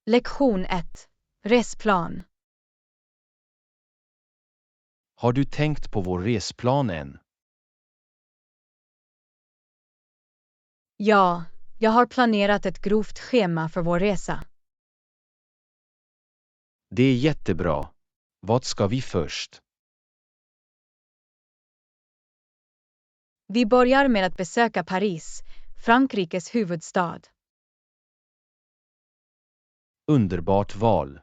Lektion 1. Resplan. Har du tänkt på vår resplan än? Ja, jag har planerat ett grovt schema för vår resa. Det är jättebra. Vad ska vi först? Vi börjar med att besöka Paris, Frankrikes huvudstad. Underbart val.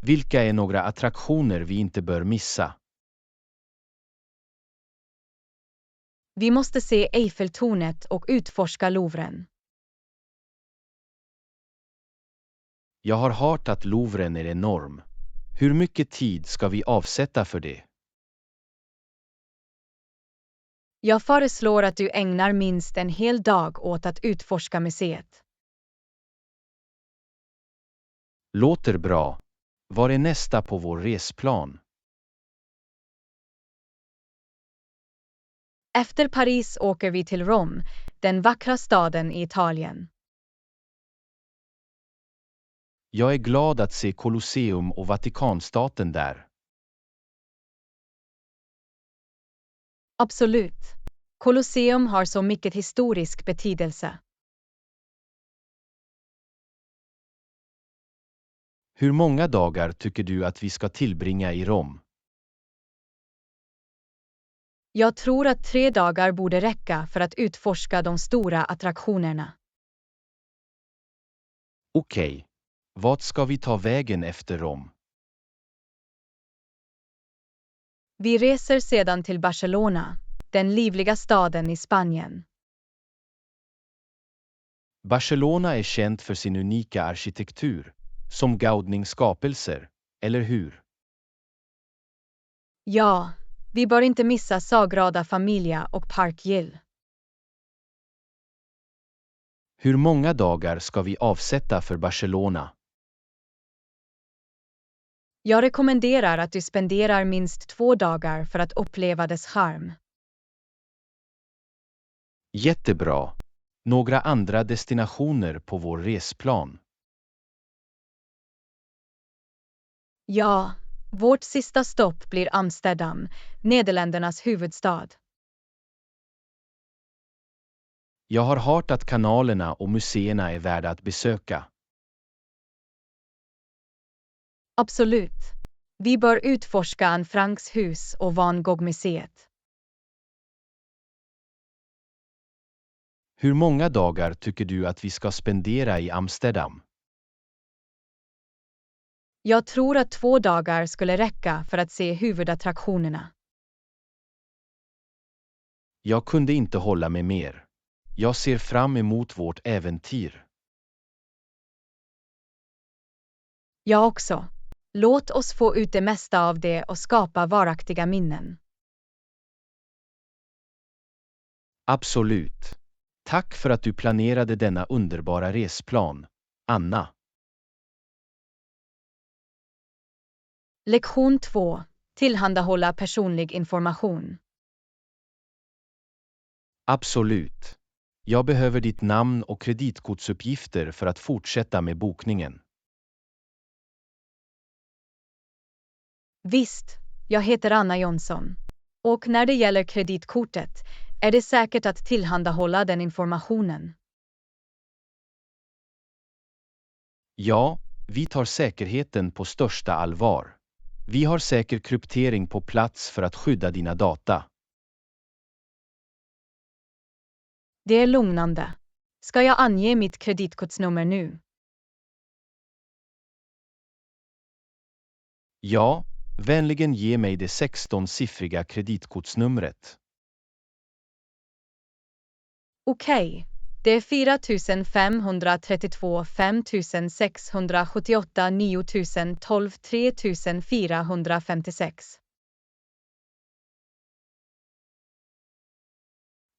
Vilka är några attraktioner vi inte bör missa? Vi måste se Eiffeltornet och utforska Louvren. Jag har hört att Louvren är enorm. Hur mycket tid ska vi avsätta för det? Jag föreslår att du ägnar minst en hel dag åt att utforska museet. Låter bra. Var är nästa på vår resplan? Efter Paris åker vi till Rom, den vackra staden i Italien. Jag är glad att se Colosseum och Vatikanstaten där. Absolut. Colosseum har så mycket historisk betydelse. Hur många dagar tycker du att vi ska tillbringa i Rom? Jag tror att 3 dagar borde räcka för att utforska de stora attraktionerna. Okej. Vart ska vi ta vägen efter Rom? Vi reser sedan till Barcelona, den livliga staden i Spanien. Barcelona är känt för sin unika arkitektur, som Gaudnings skapelser, eller hur? Ja, vi bör inte missa Sagrada Familia och Park Güell. Hur många dagar ska vi avsätta för Barcelona? Jag rekommenderar att du spenderar minst 2 dagar för att uppleva dess charm. Jättebra. Några andra destinationer på vår resplan? Ja, vårt sista stopp blir Amsterdam, Nederländernas huvudstad. Jag har hört att kanalerna och museerna är värda att besöka. Absolut. Vi bör utforska Anne Franks hus och Van Gogh-museet. Hur många dagar tycker du att vi ska spendera i Amsterdam? Jag tror att 2 dagar skulle räcka för att se huvudattraktionerna. Jag kunde inte hålla med mer. Jag ser fram emot vårt äventyr. Jag också. Låt oss få ut det mesta av det och skapa varaktiga minnen. Absolut. Tack för att du planerade denna underbara resplan, Anna. Lektion 2. Tillhandahålla personlig information. Absolut. Jag behöver ditt namn och kreditkortsuppgifter för att fortsätta med bokningen. Visst, jag heter Anna Jonsson. Och när det gäller kreditkortet är det säkert att tillhandahålla den informationen. Ja, vi tar säkerheten på största allvar. Vi har säker kryptering på plats för att skydda dina data. Det är lugnande. Ska jag ange mitt kreditkortsnummer nu? Ja, vänligen ge mig det 16-siffriga kreditkortsnumret. Okej. Det är 4532 5678 9012 3456.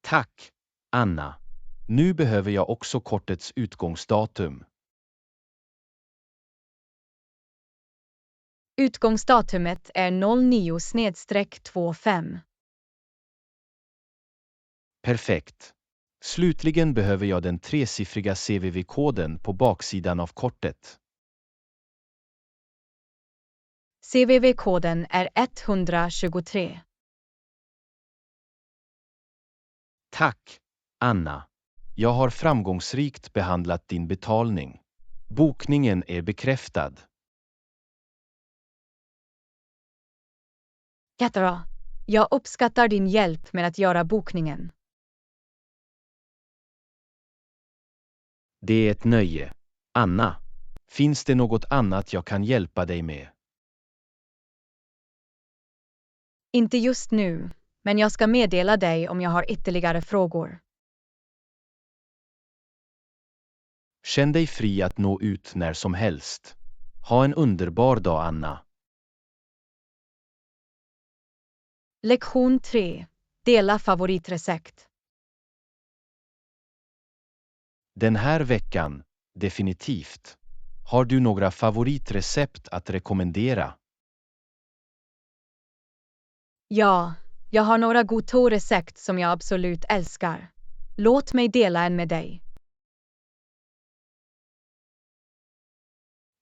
Tack, Anna. Nu behöver jag också kortets utgångsdatum. Utgångsdatumet är 09/25. Perfekt. Slutligen behöver jag den 3-siffriga CVV-koden på baksidan av kortet. CVV-koden är 123. Tack, Anna. Jag har framgångsrikt behandlat din betalning. Bokningen är bekräftad. Jättebra. Jag uppskattar din hjälp med att göra bokningen. Det är ett nöje. Anna, finns det något annat jag kan hjälpa dig med? Inte just nu, men jag ska meddela dig om jag har ytterligare frågor. Känn dig fri att nå ut när som helst. Ha en underbar dag, Anna. Lektion 3. Dela favoritrecept. Den här veckan, definitivt. Har du några favoritrecept att rekommendera? Ja, jag har några goto-recept som jag absolut älskar. Låt mig dela en med dig.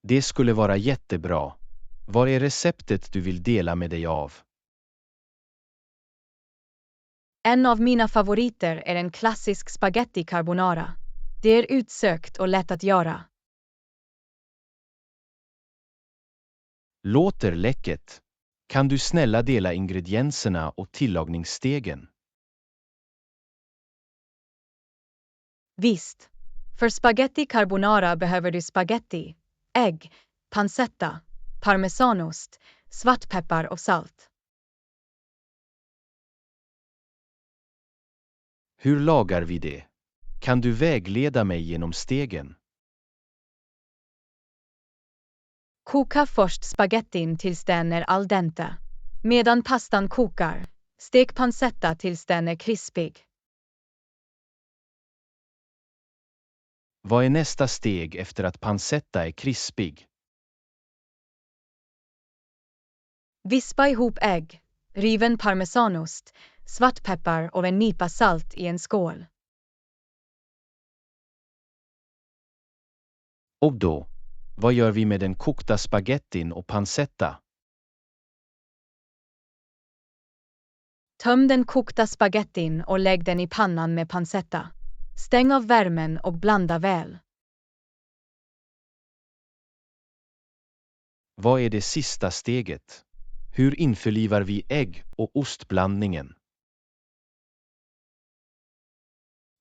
Det skulle vara jättebra. Vad är receptet du vill dela med dig av? En av mina favoriter är en klassisk spaghetti carbonara. Det är utsökt och lätt att göra. Låter läckert. Kan du snälla dela ingredienserna och tillagningsstegen? Visst. För spaghetti carbonara behöver du spaghetti, ägg, pancetta, parmesanost, svartpeppar och salt. Hur lagar vi det? Kan du vägleda mig genom stegen? Koka först spagettin tills den är al dente. Medan pastan kokar, stek pancetta tills den är krispig. Vad är nästa steg efter att pancetta är krispig? Vispa ihop ägg, riven parmesanost, svartpeppar och en nypa salt i en skål. Och då, vad gör vi med den kokta spagettin och pancetta? Töm den kokta spagettin och lägg den i pannan med pancetta. Stäng av värmen och blanda väl. Vad är det sista steget? Hur införlivar vi ägg och ostblandningen?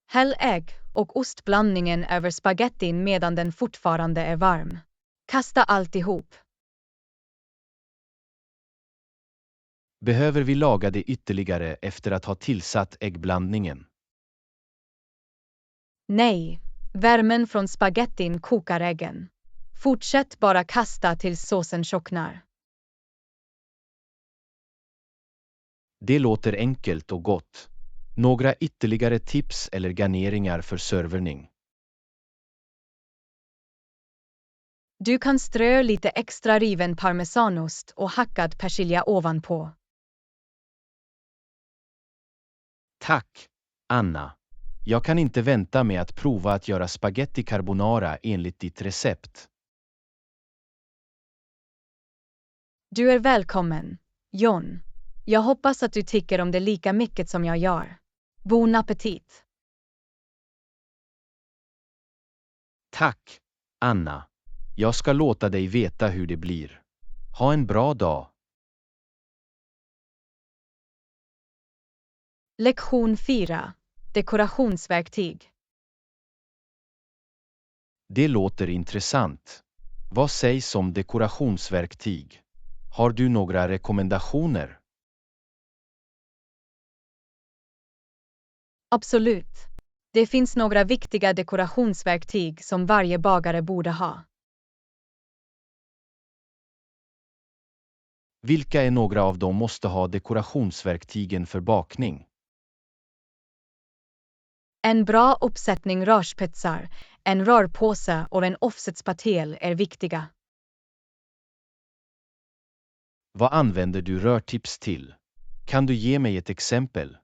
Häll ägg och ostblandningen över spagettin medan den fortfarande är varm. Kasta allt ihop. Behöver vi laga det ytterligare efter att ha tillsatt äggblandningen? Nej, värmen från spagettin kokar äggen. Fortsätt bara kasta tills såsen tjocknar. Det låter enkelt och gott. Några ytterligare tips eller garneringar för servering? Du kan strö lite extra riven parmesanost och hackad persilja ovanpå. Tack, Anna. Jag kan inte vänta med att prova att göra spaghetti carbonara enligt ditt recept. Du är välkommen, John. Jag hoppas att du tycker om det lika mycket som jag gör. Bon appetit! Tack, Anna. Jag ska låta dig veta hur det blir. Ha en bra dag. Lektion 4. Dekorationsverktyg. Det låter intressant. Vad sägs om dekorationsverktyg? Har du några rekommendationer? Absolut. Det finns några viktiga dekorationsverktyg som varje bagare borde ha. Vilka är några av dem måste ha dekorationsverktygen för bakning? En bra uppsättning rörspetsar, en rörpåse och en offsetspatel är viktiga. Vad använder du rörtips till? Kan du ge mig ett exempel?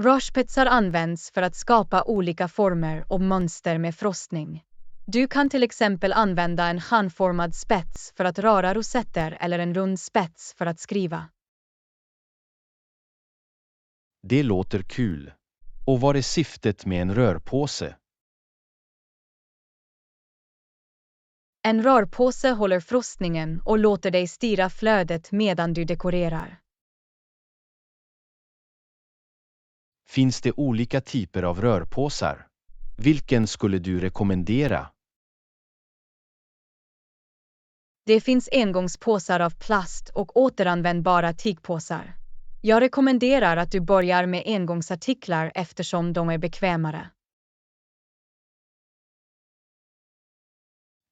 Rörspetsar används för att skapa olika former och mönster med frostning. Du kan till exempel använda en stjärnformad spets för att röra rosetter eller en rund spets för att skriva. Det låter kul. Och vad är syftet med en rörpåse? En rörpåse håller frostningen och låter dig styra flödet medan du dekorerar. Finns det olika typer av rörpåsar? Vilken skulle du rekommendera? Det finns engångspåsar av plast och återanvändbara tygpåsar. Jag rekommenderar att du börjar med engångsartiklar eftersom de är bekvämare.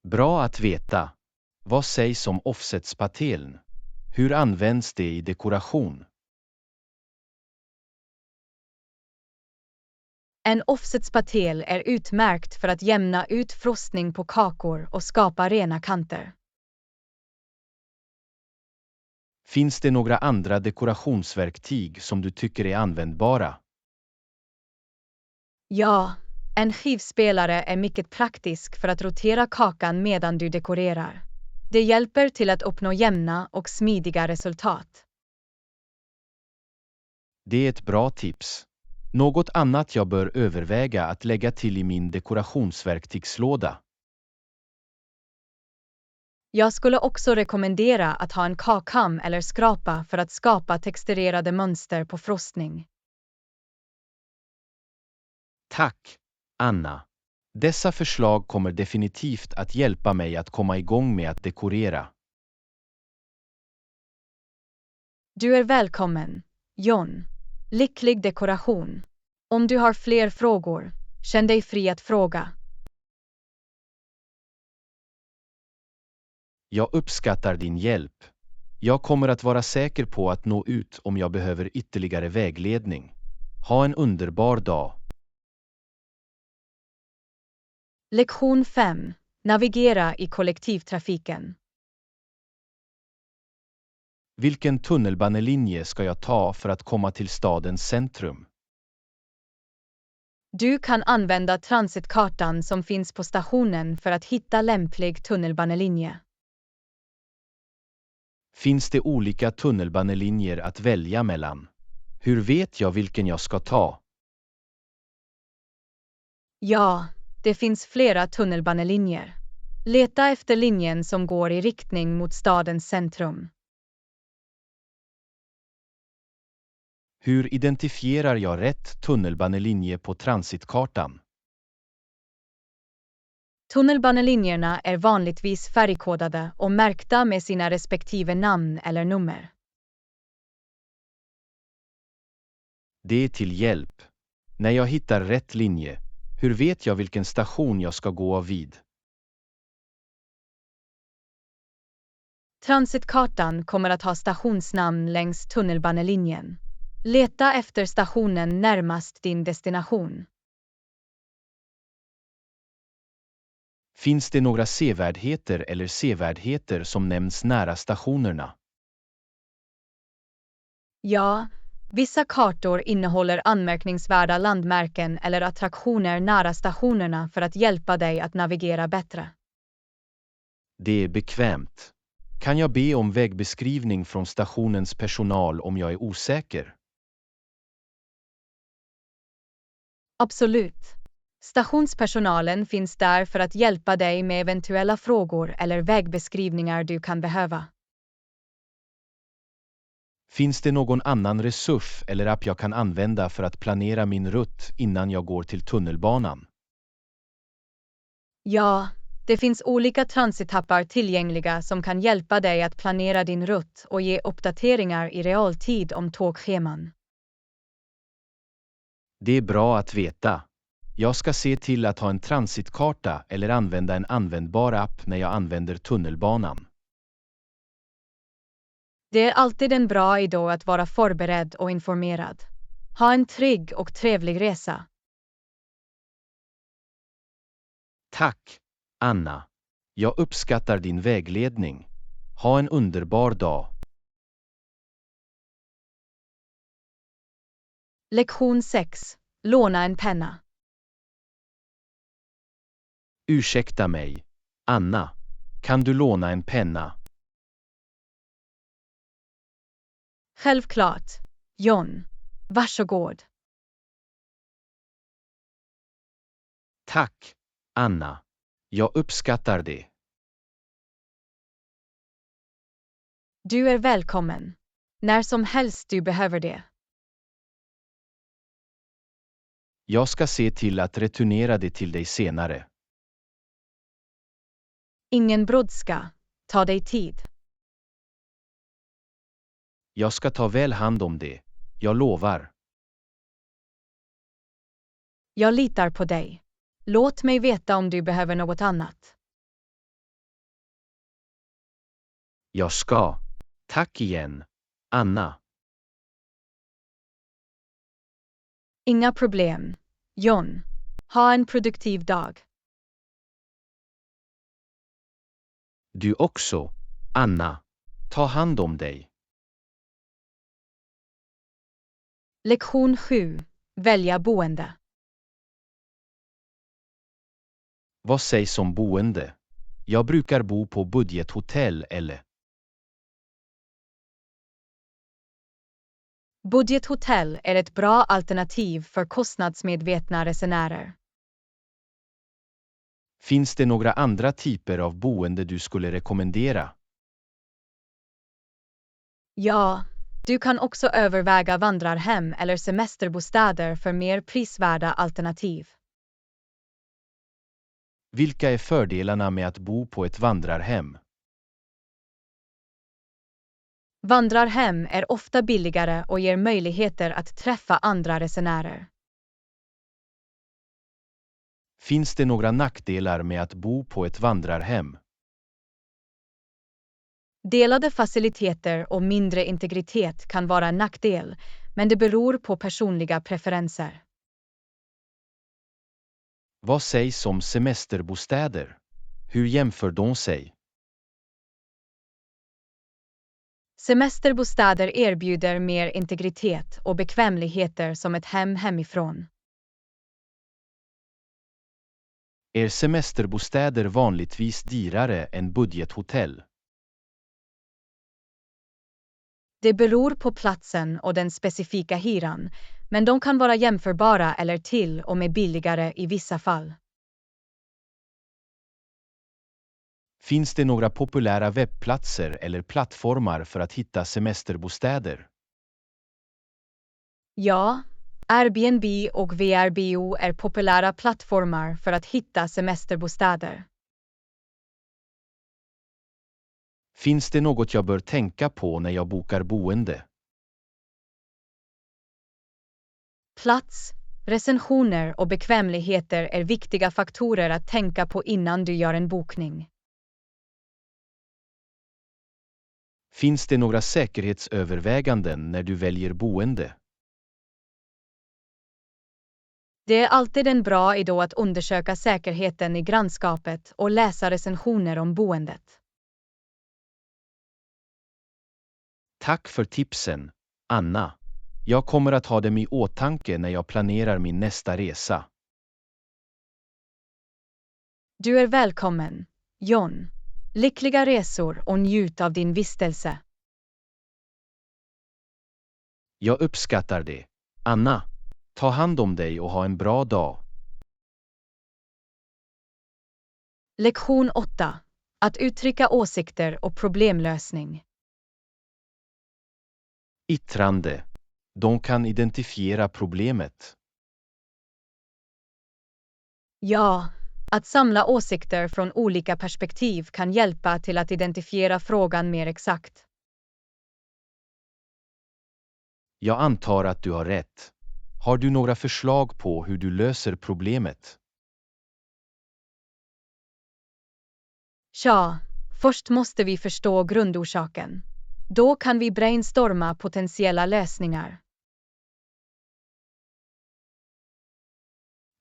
Bra att veta. Vad sägs om offsetspateln? Hur används det i dekoration? En offsetspatel är utmärkt för att jämna ut frostning på kakor och skapa rena kanter. Finns det några andra dekorationsverktyg som du tycker är användbara? Ja, en skivspelare är mycket praktisk för att rotera kakan medan du dekorerar. Det hjälper till att uppnå jämna och smidiga resultat. Det är ett bra tips. Något annat jag bör överväga att lägga till i min dekorationsverktygslåda? Jag skulle också rekommendera att ha en kakkam eller skrapa för att skapa texturerade mönster på frostning. Tack, Anna. Dessa förslag kommer definitivt att hjälpa mig att komma igång med att dekorera. Du är välkommen, John. Lycklig dekoration. Om du har fler frågor, känn dig fri att fråga. Jag uppskattar din hjälp. Jag kommer att vara säker på att nå ut om jag behöver ytterligare vägledning. Ha en underbar dag. Lektion 5. Navigera i kollektivtrafiken. Vilken tunnelbanelinje ska jag ta för att komma till stadens centrum? Du kan använda transitkartan som finns på stationen för att hitta lämplig tunnelbanelinje. Finns det olika tunnelbanelinjer att välja mellan? Hur vet jag vilken jag ska ta? Ja, det finns flera tunnelbanelinjer. Leta efter linjen som går i riktning mot stadens centrum. Hur identifierar jag rätt tunnelbanelinje på transitkartan? Tunnelbanelinjerna är vanligtvis färgkodade och märkta med sina respektive namn eller nummer. Det är till hjälp. När jag hittar rätt linje, hur vet jag vilken station jag ska gå av vid? Transitkartan kommer att ha stationsnamn längs tunnelbanelinjen. Leta efter stationen närmast din destination. Finns det några sevärdheter eller sevärdheter som nämns nära stationerna? Ja, vissa kartor innehåller anmärkningsvärda landmärken eller attraktioner nära stationerna för att hjälpa dig att navigera bättre. Det är bekvämt. Kan jag be om vägbeskrivning från stationens personal om jag är osäker? Absolut. Stationspersonalen finns där för att hjälpa dig med eventuella frågor eller vägbeskrivningar du kan behöva. Finns det någon annan resurs eller app jag kan använda för att planera min rutt innan jag går till tunnelbanan? Ja, det finns olika transitappar tillgängliga som kan hjälpa dig att planera din rutt och ge uppdateringar i realtid om tågscheman. Det är bra att veta. Jag ska se till att ha en transitkarta eller använda en användbar app när jag använder tunnelbanan. Det är alltid en bra idé att vara förberedd och informerad. Ha en trygg och trevlig resa. Tack, Anna. Jag uppskattar din vägledning. Ha en underbar dag. Lektion 6. Låna en penna. Ursäkta mig, Anna. Kan du låna en penna? Självklart, John. Varsågod. Tack, Anna. Jag uppskattar det. Du är välkommen. När som helst du behöver det. Jag ska se till att returnera det till dig senare. Ingen brådska. Ta dig tid. Jag ska ta väl hand om det. Jag lovar. Jag litar på dig. Låt mig veta om du behöver något annat. Jag ska. Tack igen, Anna. Inga problem, John. Ha en produktiv dag. Du också, Anna. Ta hand om dig. Lektion 7. Välja boende. Vad sägs om boende? Jag brukar bo på budgethotell eller... Budgethotell är ett bra alternativ för kostnadsmedvetna resenärer. Finns det några andra typer av boende du skulle rekommendera? Ja, du kan också överväga vandrarhem eller semesterbostäder för mer prisvärda alternativ. Vilka är fördelarna med att bo på ett vandrarhem? Vandrarhem är ofta billigare och ger möjligheter att träffa andra resenärer. Finns det några nackdelar med att bo på ett vandrarhem? Delade faciliteter och mindre integritet kan vara en nackdel, men det beror på personliga preferenser. Vad sägs om semesterbostäder? Hur jämför de sig? Semesterbostäder erbjuder mer integritet och bekvämligheter som ett hem hemifrån. Är semesterbostäder vanligtvis dyrare än budgethotell? Det beror på platsen och den specifika hyran, men de kan vara jämförbara eller till och med billigare i vissa fall. Finns det några populära webbplatser eller plattformar för att hitta semesterbostäder? Ja, Airbnb och VRBO är populära plattformar för att hitta semesterbostäder. Finns det något jag bör tänka på när jag bokar boende? Plats, recensioner och bekvämligheter är viktiga faktorer att tänka på innan du gör en bokning. Finns det några säkerhetsöverväganden när du väljer boende? Det är alltid en bra idé att undersöka säkerheten i grannskapet och läsa recensioner om boendet. Tack för tipsen, Anna. Jag kommer att ha dem i åtanke när jag planerar min nästa resa. Du är välkommen, John. Lyckliga resor och njut av din vistelse. Jag uppskattar det, Anna. Ta hand om dig och ha en bra dag. Lektion 8. Att uttrycka åsikter och problemlösning. Yttrande. De kan identifiera problemet. Ja, att samla åsikter från olika perspektiv kan hjälpa till att identifiera frågan mer exakt. Jag antar att du har rätt. Har du några förslag på hur du löser problemet? Ja, först måste vi förstå grundorsaken. Då kan vi brainstorma potentiella lösningar.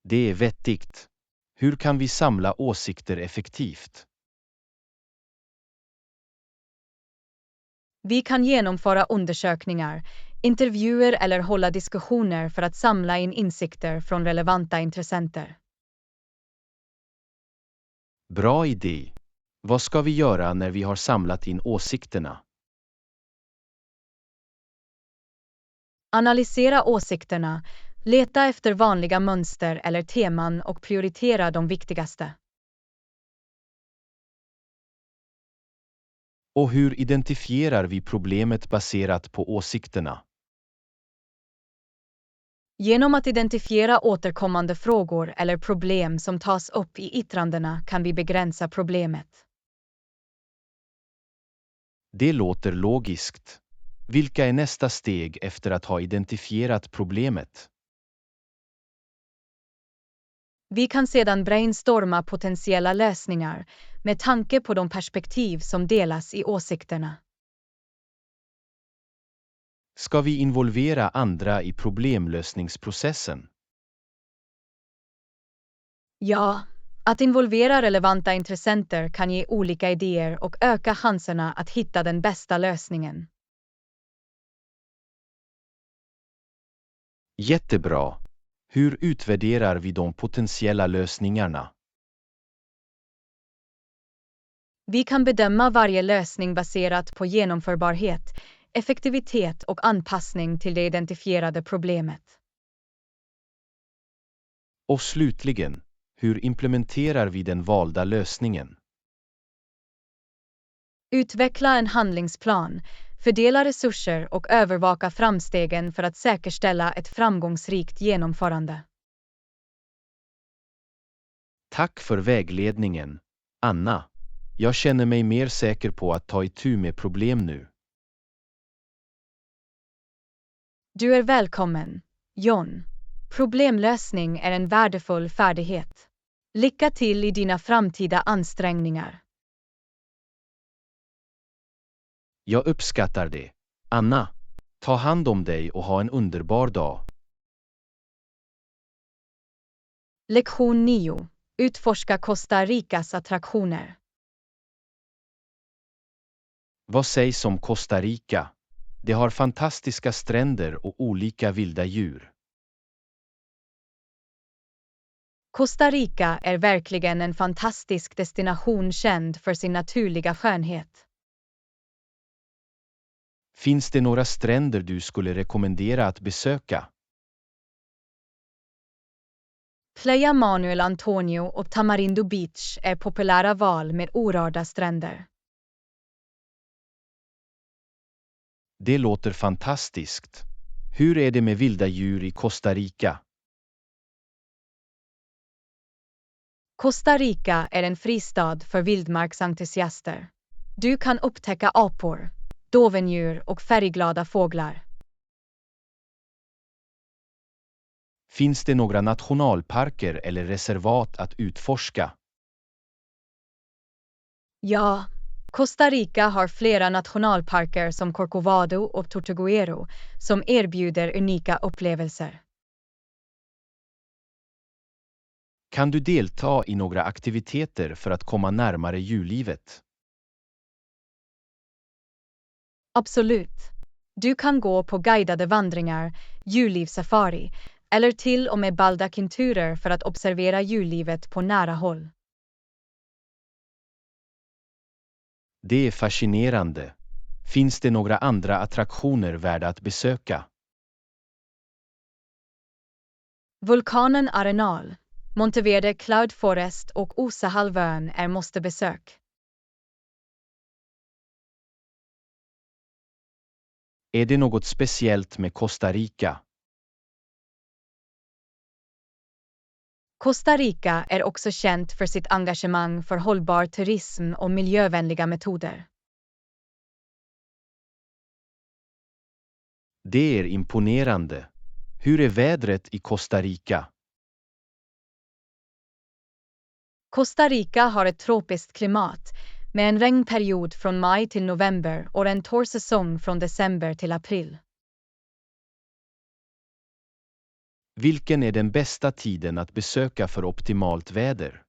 Det är vettigt. Hur kan vi samla åsikter effektivt? Vi kan genomföra undersökningar, intervjuer eller hålla diskussioner för att samla in insikter från relevanta intressenter. Bra idé. Vad ska vi göra när vi har samlat in åsikterna? Analysera åsikterna, leta efter vanliga mönster eller teman och prioritera de viktigaste. Och hur identifierar vi problemet baserat på åsikterna? Genom att identifiera återkommande frågor eller problem som tas upp i yttrandena kan vi begränsa problemet. Det låter logiskt. Vilka är nästa steg efter att ha identifierat problemet? Vi kan sedan brainstorma potentiella lösningar med tanke på de perspektiv som delas i åsikterna. Ska vi involvera andra i problemlösningsprocessen? Ja, att involvera relevanta intressenter kan ge olika idéer och öka chanserna att hitta den bästa lösningen. Jättebra. Hur utvärderar vi de potentiella lösningarna? Vi kan bedöma varje lösning baserat på genomförbarhet, effektivitet och anpassning till det identifierade problemet. Och slutligen, hur implementerar vi den valda lösningen? Utveckla en handlingsplan, fördela resurser och övervaka framstegen för att säkerställa ett framgångsrikt genomförande. Tack för vägledningen, Anna. Jag känner mig mer säker på att ta itu med problem nu. Du är välkommen, John. Problemlösning är en värdefull färdighet. Lycka till i dina framtida ansträngningar. Jag uppskattar det. Anna, ta hand om dig och ha en underbar dag. Lektion 9. Utforska Costa Ricas attraktioner. Vad sägs om Costa Rica? Det har fantastiska stränder och olika vilda djur. Costa Rica är verkligen en fantastisk destination känd för sin naturliga skönhet. Finns det några stränder du skulle rekommendera att besöka? Playa Manuel Antonio och Tamarindo Beach är populära val med orörda stränder. Det låter fantastiskt. Hur är det med vilda djur i Costa Rica? Costa Rica är en fristad för vildmarksentusiaster. Du kan upptäcka apor, dovendjur och färgglada fåglar. Finns det några nationalparker eller reservat att utforska? Ja, Costa Rica har flera nationalparker som Corcovado och Tortuguero som erbjuder unika upplevelser. Kan du delta i några aktiviteter för att komma närmare djurlivet? Absolut. Du kan gå på guidade vandringar, djurlivssafari eller till och med baldakinturer för att observera djurlivet på nära håll. Det är fascinerande. Finns det några andra attraktioner värda att besöka? Vulkanen Arenal, Monteverde Cloud Forest och Osahalvön är måstebesök. Är det något speciellt med Costa Rica? Costa Rica är också känt för sitt engagemang för hållbar turism och miljövänliga metoder. Det är imponerande. Hur är vädret i Costa Rica? Costa Rica har ett tropiskt klimat med en regnperiod från maj till november och en torr säsong från december till april. Vilken är den bästa tiden att besöka för optimalt väder?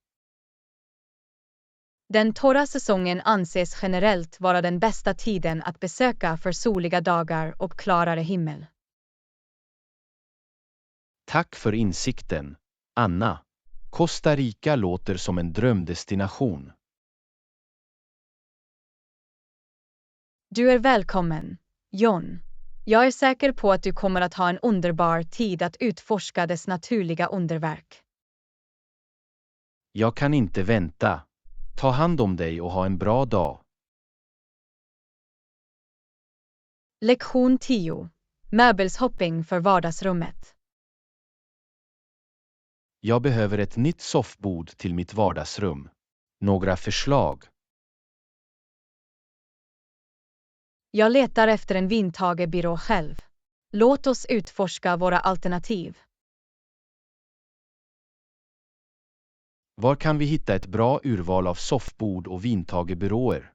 Den torra säsongen anses generellt vara den bästa tiden att besöka för soliga dagar och klarare himmel. Tack för insikten, Anna. Costa Rica låter som en drömdestination. Du är välkommen, John. Jag är säker på att du kommer att ha en underbar tid att utforska dess naturliga underverk. Jag kan inte vänta. Ta hand om dig och ha en bra dag. Lektion 10. Möbelshopping för vardagsrummet. Jag behöver ett nytt soffbord till mitt vardagsrum. Några förslag? Jag letar efter en vintagebyrå själv. Låt oss utforska våra alternativ. Var kan vi hitta ett bra urval av soffbord och vintagebyråer?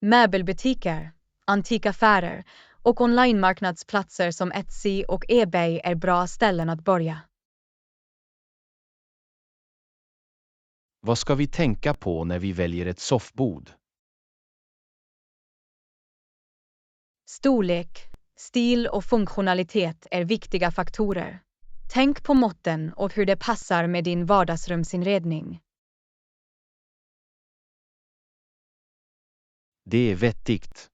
Möbelbutiker, antikaffärer och onlinemarknadsplatser som Etsy och eBay är bra ställen att börja. Vad ska vi tänka på när vi väljer ett soffbord? Storlek, stil och funktionalitet är viktiga faktorer. Tänk på måtten och hur det passar med din vardagsrumsinredning. Det är vettigt.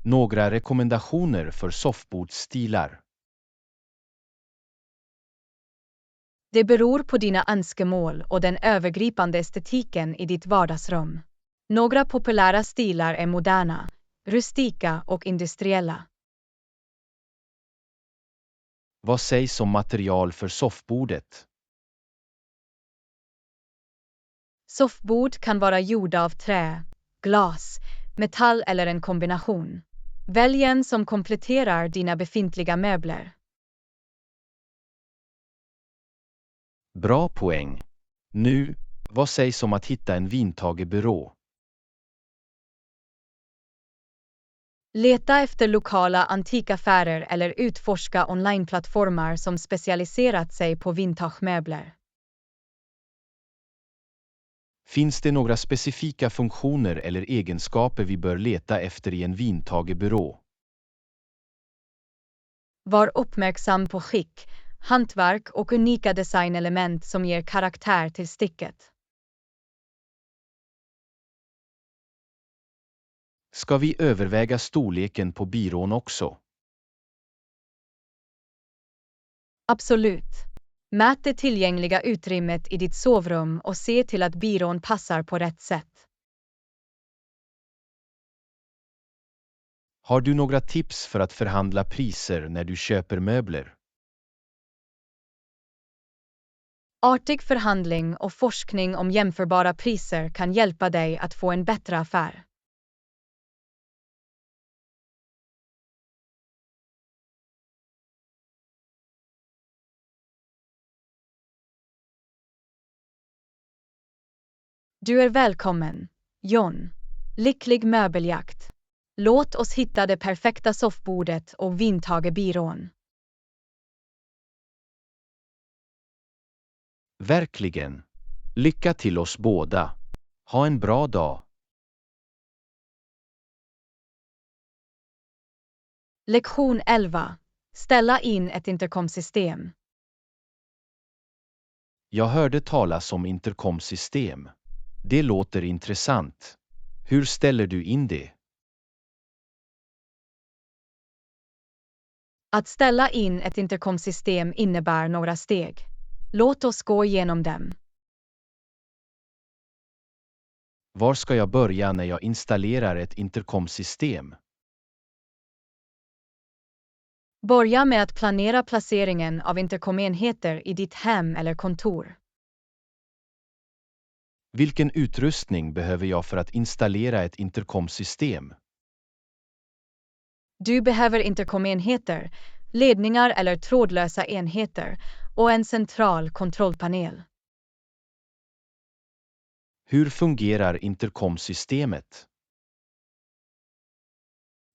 Några rekommendationer för soffbordsstilar. Det beror på dina önskemål och den övergripande estetiken i ditt vardagsrum. Några populära stilar är moderna, rustika och industriella. Vad sägs om material för soffbordet? Soffbord kan vara gjorda av trä, glas, metall eller en kombination. Välj en som kompletterar dina befintliga möbler. Bra poäng. Nu, vad sägs om att hitta en vintagebyrå? Leta efter lokala antikaffärer eller utforska onlineplattformar som specialiserat sig på vintagemöbler. Finns det några specifika funktioner eller egenskaper vi bör leta efter i en vintagebyrå? Var uppmärksam på skick, hantverk och unika designelement som ger karaktär till stycket. Ska vi överväga storleken på byrån också? Absolut. Mät det tillgängliga utrymmet i ditt sovrum och se till att byrån passar på rätt sätt. Har du några tips för att förhandla priser när du köper möbler? Artig förhandling och forskning om jämförbara priser kan hjälpa dig att få en bättre affär. Du är välkommen, John. Lycklig möbeljakt. Låt oss hitta det perfekta soffbordet och vintagebyrån. Verkligen. Lycka till oss båda. Ha en bra dag. Lektion 11. Ställa in ett intercomsystem. Jag hörde talas om intercomsystem. Det låter intressant. Hur ställer du in det? Att ställa in ett intercomsystem innebär några steg. Låt oss gå igenom dem. Var ska jag börja när jag installerar ett intercomsystem? Börja med att planera placeringen av intercomenheter i ditt hem eller kontor. Vilken utrustning behöver jag för att installera ett intercomsystem? Du behöver intercomenheter, ledningar eller trådlösa enheter och en central kontrollpanel. Hur fungerar intercomsystemet?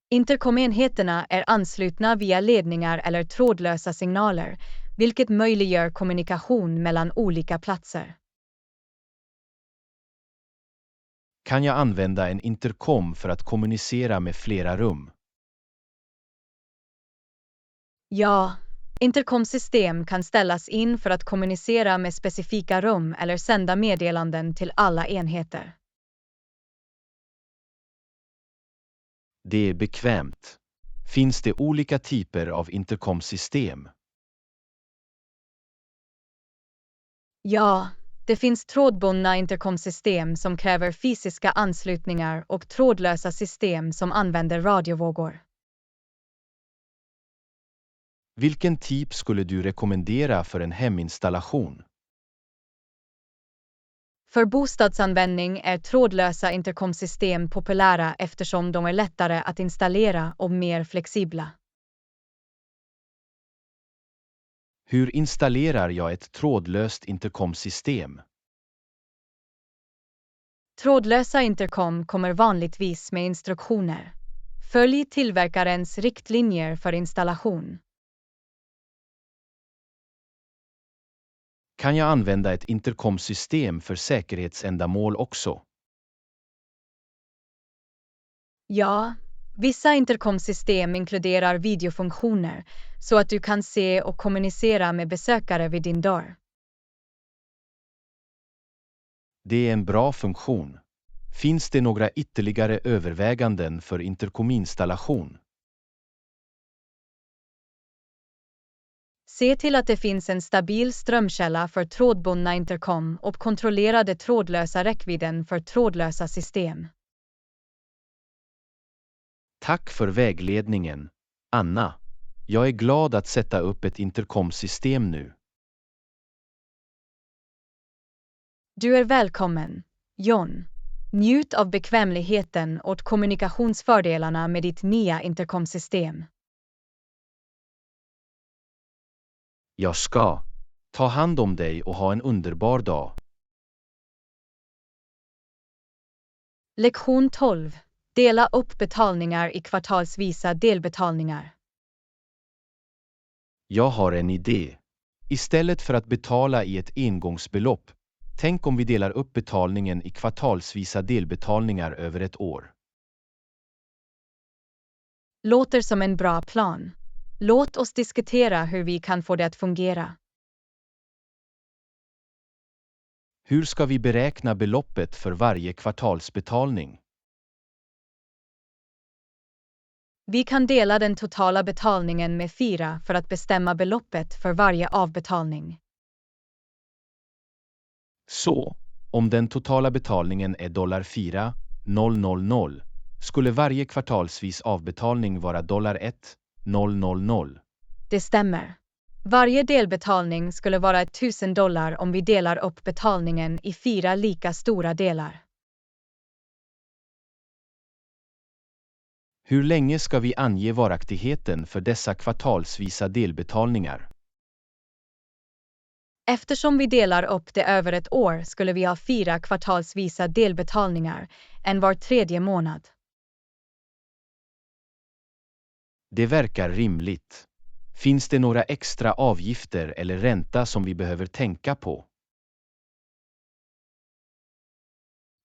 Intercomenheterna är anslutna via ledningar eller trådlösa signaler, vilket möjliggör kommunikation mellan olika platser. Kan jag använda en intercom för att kommunicera med flera rum? Ja, Intercomsystem kan ställas in för att kommunicera med specifika rum eller sända meddelanden till alla enheter. Det är bekvämt. Finns det olika typer av intercomsystem? Ja, det finns trådbundna intercomsystem som kräver fysiska anslutningar och trådlösa system som använder radiovågor. Vilken typ skulle du rekommendera för en heminstallation? För bostadsanvändning är trådlösa intercomsystem populära eftersom de är lättare att installera och mer flexibla. Hur installerar jag ett trådlöst intercomsystem? Trådlösa intercom kommer vanligtvis med instruktioner. Följ tillverkarens riktlinjer för installation. Kan jag använda ett intercomsystem för säkerhetsändamål också? Ja, vissa intercomsystem inkluderar videofunktioner så att du kan se och kommunicera med besökare vid din dörr. Det är en bra funktion. Finns det några ytterligare överväganden för intercominstallation? Se till att det finns en stabil strömkälla för trådbundna intercom och kontrollera den trådlösa räckvidden för trådlösa system. Tack för vägledningen, Anna. Jag är glad att sätta upp ett intercomsystem nu. Du är välkommen, John. Njut av bekvämligheten och kommunikationsfördelarna med ditt nya intercomsystem. Jag ska. Ta hand om dig och ha en underbar dag. Lektion 12. Dela upp betalningar i kvartalsvisa delbetalningar. Jag har en idé. Istället för att betala i ett engångsbelopp, tänk om vi delar upp betalningen i kvartalsvisa delbetalningar över ett år. Låter som en bra plan. Låt oss diskutera hur vi kan få det att fungera. Hur ska vi beräkna beloppet för varje kvartalsbetalning? Vi kan dela den totala betalningen med 4 för att bestämma beloppet för varje avbetalning. Så, om den totala betalningen är $4,000, skulle varje kvartalsvis avbetalning vara $1,000. Det stämmer. Varje delbetalning skulle vara $1,000 om vi delar upp betalningen i 4 lika stora delar. Hur länge ska vi ange varaktigheten för dessa kvartalsvisa delbetalningar? Eftersom vi delar upp det över ett år skulle vi ha 4 kvartalsvisa delbetalningar, en var tredje månad. Det verkar rimligt. Finns det några extra avgifter eller ränta som vi behöver tänka på?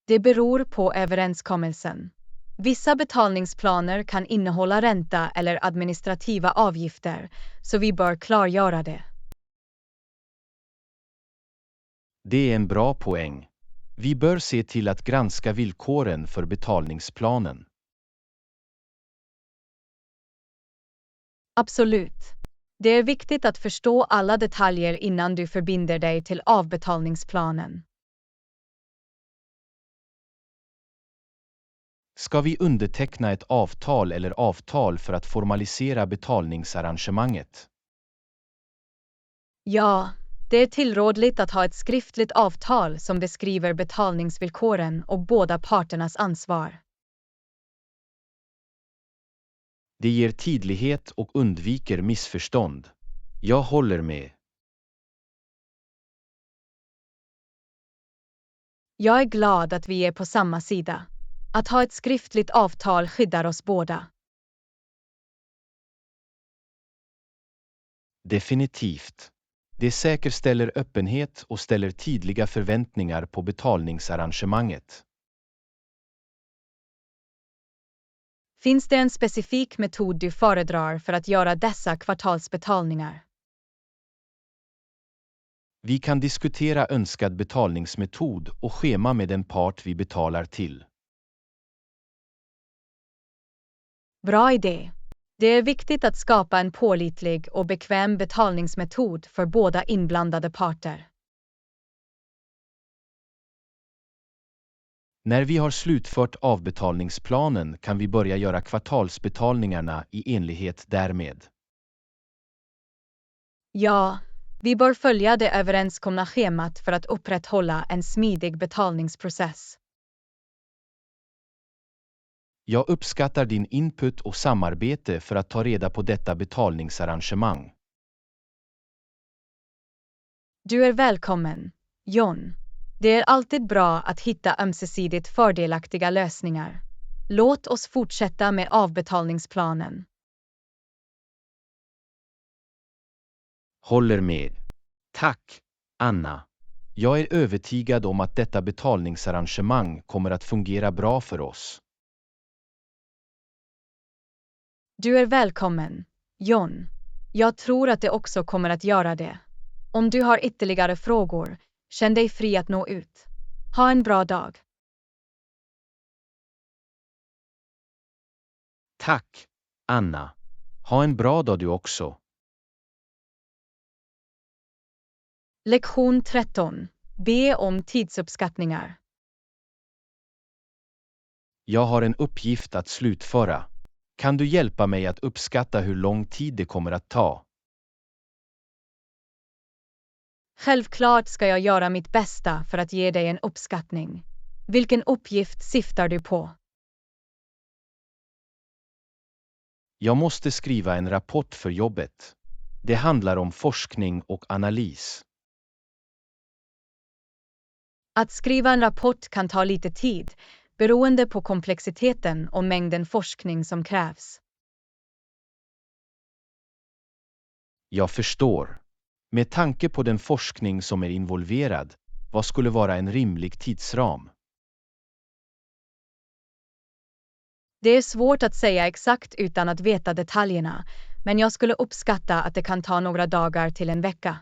Det beror på överenskommelsen. Vissa betalningsplaner kan innehålla ränta eller administrativa avgifter, så vi bör klargöra det. Det är en bra poäng. Vi bör se till att granska villkoren för betalningsplanen. Absolut. Det är viktigt att förstå alla detaljer innan du förbinder dig till avbetalningsplanen. Ska vi underteckna ett avtal eller avtal för att formalisera betalningsarrangemanget? Ja, det är tillrådligt att ha ett skriftligt avtal som beskriver betalningsvillkoren och båda parternas ansvar. Det ger tydlighet och undviker missförstånd. Jag håller med. Jag är glad att vi är på samma sida. Att ha ett skriftligt avtal skyddar oss båda. Definitivt. Det säkerställer öppenhet och ställer tydliga förväntningar på betalningsarrangemanget. Finns det en specifik metod du föredrar för att göra dessa kvartalsbetalningar? Vi kan diskutera önskad betalningsmetod och schema med den part vi betalar till. Bra idé. Det är viktigt att skapa en pålitlig och bekväm betalningsmetod för båda inblandade parter. När vi har slutfört avbetalningsplanen kan vi börja göra kvartalsbetalningarna i enlighet därmed. Ja, vi bör följa det överenskomna schemat för att upprätthålla en smidig betalningsprocess. Jag uppskattar din input och samarbete för att ta reda på detta betalningsarrangemang. Du är välkommen, John. Det är alltid bra att hitta ömsesidigt fördelaktiga lösningar. Låt oss fortsätta med avbetalningsplanen. Håller med. Tack, Anna. Jag är övertygad om att detta betalningsarrangemang kommer att fungera bra för oss. Du är välkommen, John. Jag tror att det också kommer att göra det. Om du har ytterligare frågor, känn dig fri att nå ut. Ha en bra dag. Tack, Anna. Ha en bra dag du också. Lektion 13. Be om tidsuppskattningar. Jag har en uppgift att slutföra. Kan du hjälpa mig att uppskatta hur lång tid det kommer att ta? Självklart ska jag göra mitt bästa för att ge dig en uppskattning. Vilken uppgift syftar du på? Jag måste skriva en rapport för jobbet. Det handlar om forskning och analys. Att skriva en rapport kan ta lite tid, beroende på komplexiteten och mängden forskning som krävs. Jag förstår. Med tanke på den forskning som är involverad, vad skulle vara en rimlig tidsram? Det är svårt att säga exakt utan att veta detaljerna, men jag skulle uppskatta att det kan ta några dagar till en vecka.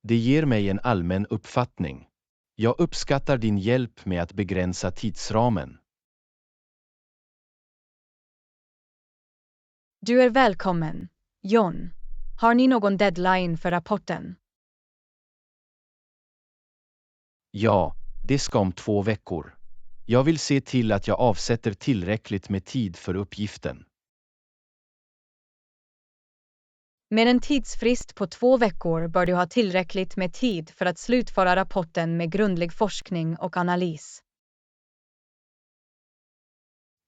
Det ger mig en allmän uppfattning. Jag uppskattar din hjälp med att begränsa tidsramen. Du är välkommen, John. Har ni någon deadline för rapporten? Ja, det ska om 2 veckor. Jag vill se till att jag avsätter tillräckligt med tid för uppgiften. Med en tidsfrist på 2 veckor bör du ha tillräckligt med tid för att slutföra rapporten med grundlig forskning och analys.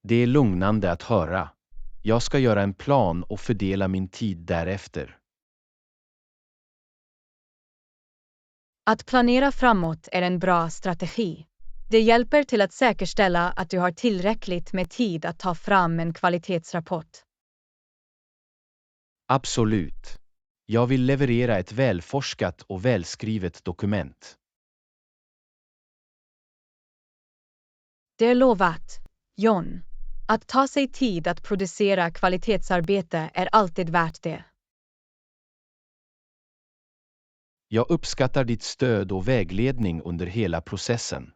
Det är lugnande att höra. Jag ska göra en plan och fördela min tid därefter. Att planera framåt är en bra strategi. Det hjälper till att säkerställa att du har tillräckligt med tid att ta fram en kvalitetsrapport. Absolut. Jag vill leverera ett välforskat och välskrivet dokument. Det är lovat, John. Att ta sig tid att producera kvalitetsarbete är alltid värt det. Jag uppskattar ditt stöd och vägledning under hela processen.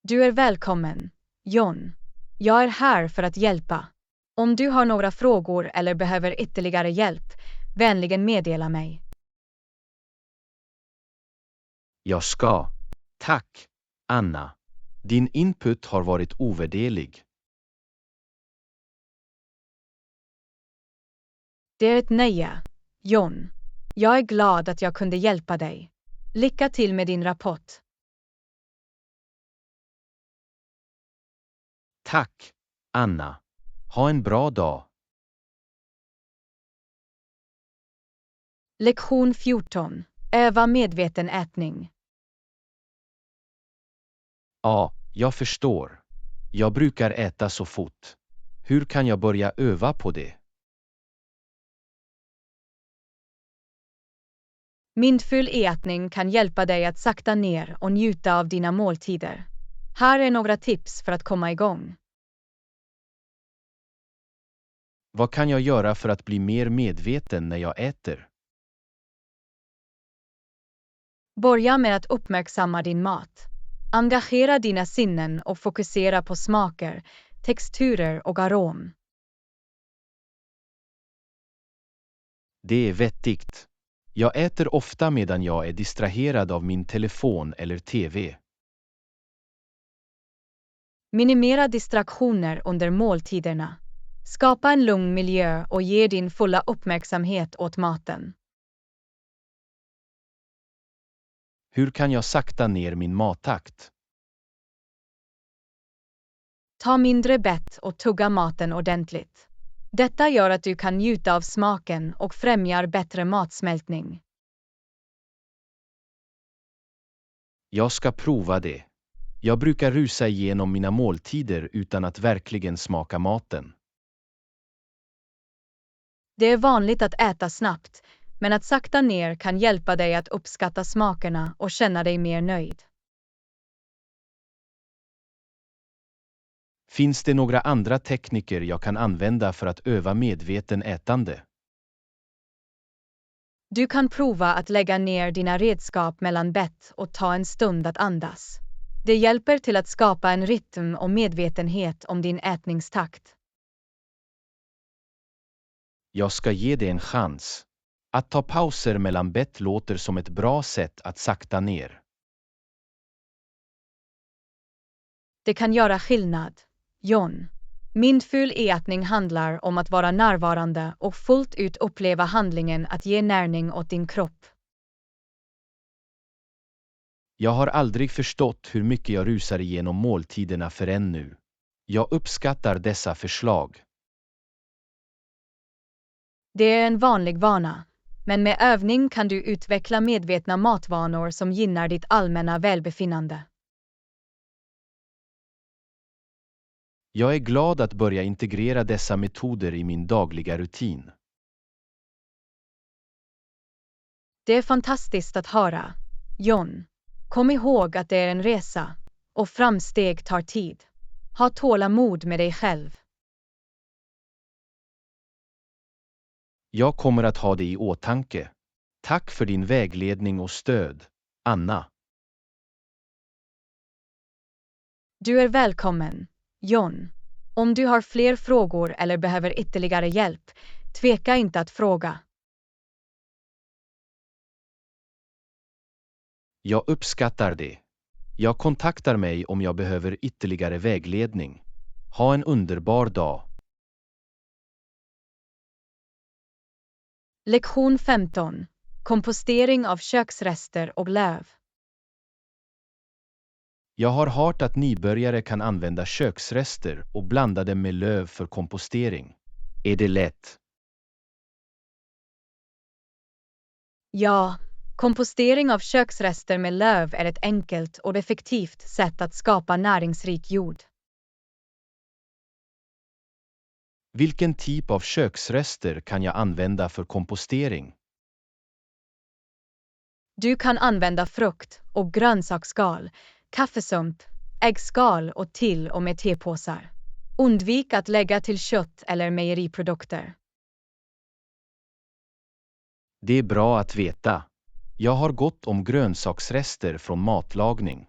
Du är välkommen, John. Jag är här för att hjälpa. Om du har några frågor eller behöver ytterligare hjälp, vänligen meddela mig. Jag ska. Tack, Anna. Din input har varit ovärderlig. Det är ett nöje, John. Jag är glad att jag kunde hjälpa dig. Lycka till med din rapport. Tack, Anna. Ha en bra dag. Lektion 14. Öva medveten ätning. Ja, jag förstår. Jag brukar äta så fort. Hur kan jag börja öva på det? Mindfull ätning kan hjälpa dig att sakta ner och njuta av dina måltider. Här är några tips för att komma igång. Vad kan jag göra för att bli mer medveten när jag äter? Börja med att uppmärksamma din mat. Engagera dina sinnen och fokusera på smaker, texturer och arom. Det är vettigt. Jag äter ofta medan jag är distraherad av min telefon eller TV. Minimera distraktioner under måltiderna. Skapa en lugn miljö och ge din fulla uppmärksamhet åt maten. Hur kan jag sakta ner min mattakt? Ta mindre bett och tugga maten ordentligt. Detta gör att du kan njuta av smaken och främjar bättre matsmältning. Jag ska prova det. Jag brukar rusa igenom mina måltider utan att verkligen smaka maten. Det är vanligt att äta snabbt, men att sakta ner kan hjälpa dig att uppskatta smakerna och känna dig mer nöjd. Finns det några andra tekniker jag kan använda för att öva medveten ätande? Du kan prova att lägga ner dina redskap mellan bett och ta en stund att andas. Det hjälper till att skapa en rytm och medvetenhet om din ätningstakt. Jag ska ge det en chans. Att ta pauser mellan bett låter som ett bra sätt att sakta ner. Det kan göra skillnad. John. Mindful ätning handlar om att vara närvarande och fullt ut uppleva handlingen att ge näring åt din kropp. Jag har aldrig förstått hur mycket jag rusar igenom måltiderna förrän nu. Jag uppskattar dessa förslag. Det är en vanlig vana, men med övning kan du utveckla medvetna matvanor som gynnar ditt allmänna välbefinnande. Jag är glad att börja integrera dessa metoder i min dagliga rutin. Det är fantastiskt att höra, John. Kom ihåg att det är en resa, och framsteg tar tid. Ha tålamod med dig själv. Jag kommer att ha det i åtanke. Tack för din vägledning och stöd, Anna. Du är välkommen, John. Om du har fler frågor eller behöver ytterligare hjälp, tveka inte att fråga. Jag uppskattar det. Jag kontaktar mig om jag behöver ytterligare vägledning. Ha en underbar dag. Lektion 15. Kompostering av köksrester och löv. Jag har hört att nybörjare kan använda köksrester och blanda dem med löv för kompostering. Är det lätt? Ja, kompostering av köksrester med löv är ett enkelt och effektivt sätt att skapa näringsrik jord. Vilken typ av köksrester kan jag använda för kompostering? Du kan använda frukt- och grönsaksskal, kaffesump, äggskal och till och med tepåsar. Undvik att lägga till kött eller mejeriprodukter. Det är bra att veta. Jag har gott om grönsaksrester från matlagning.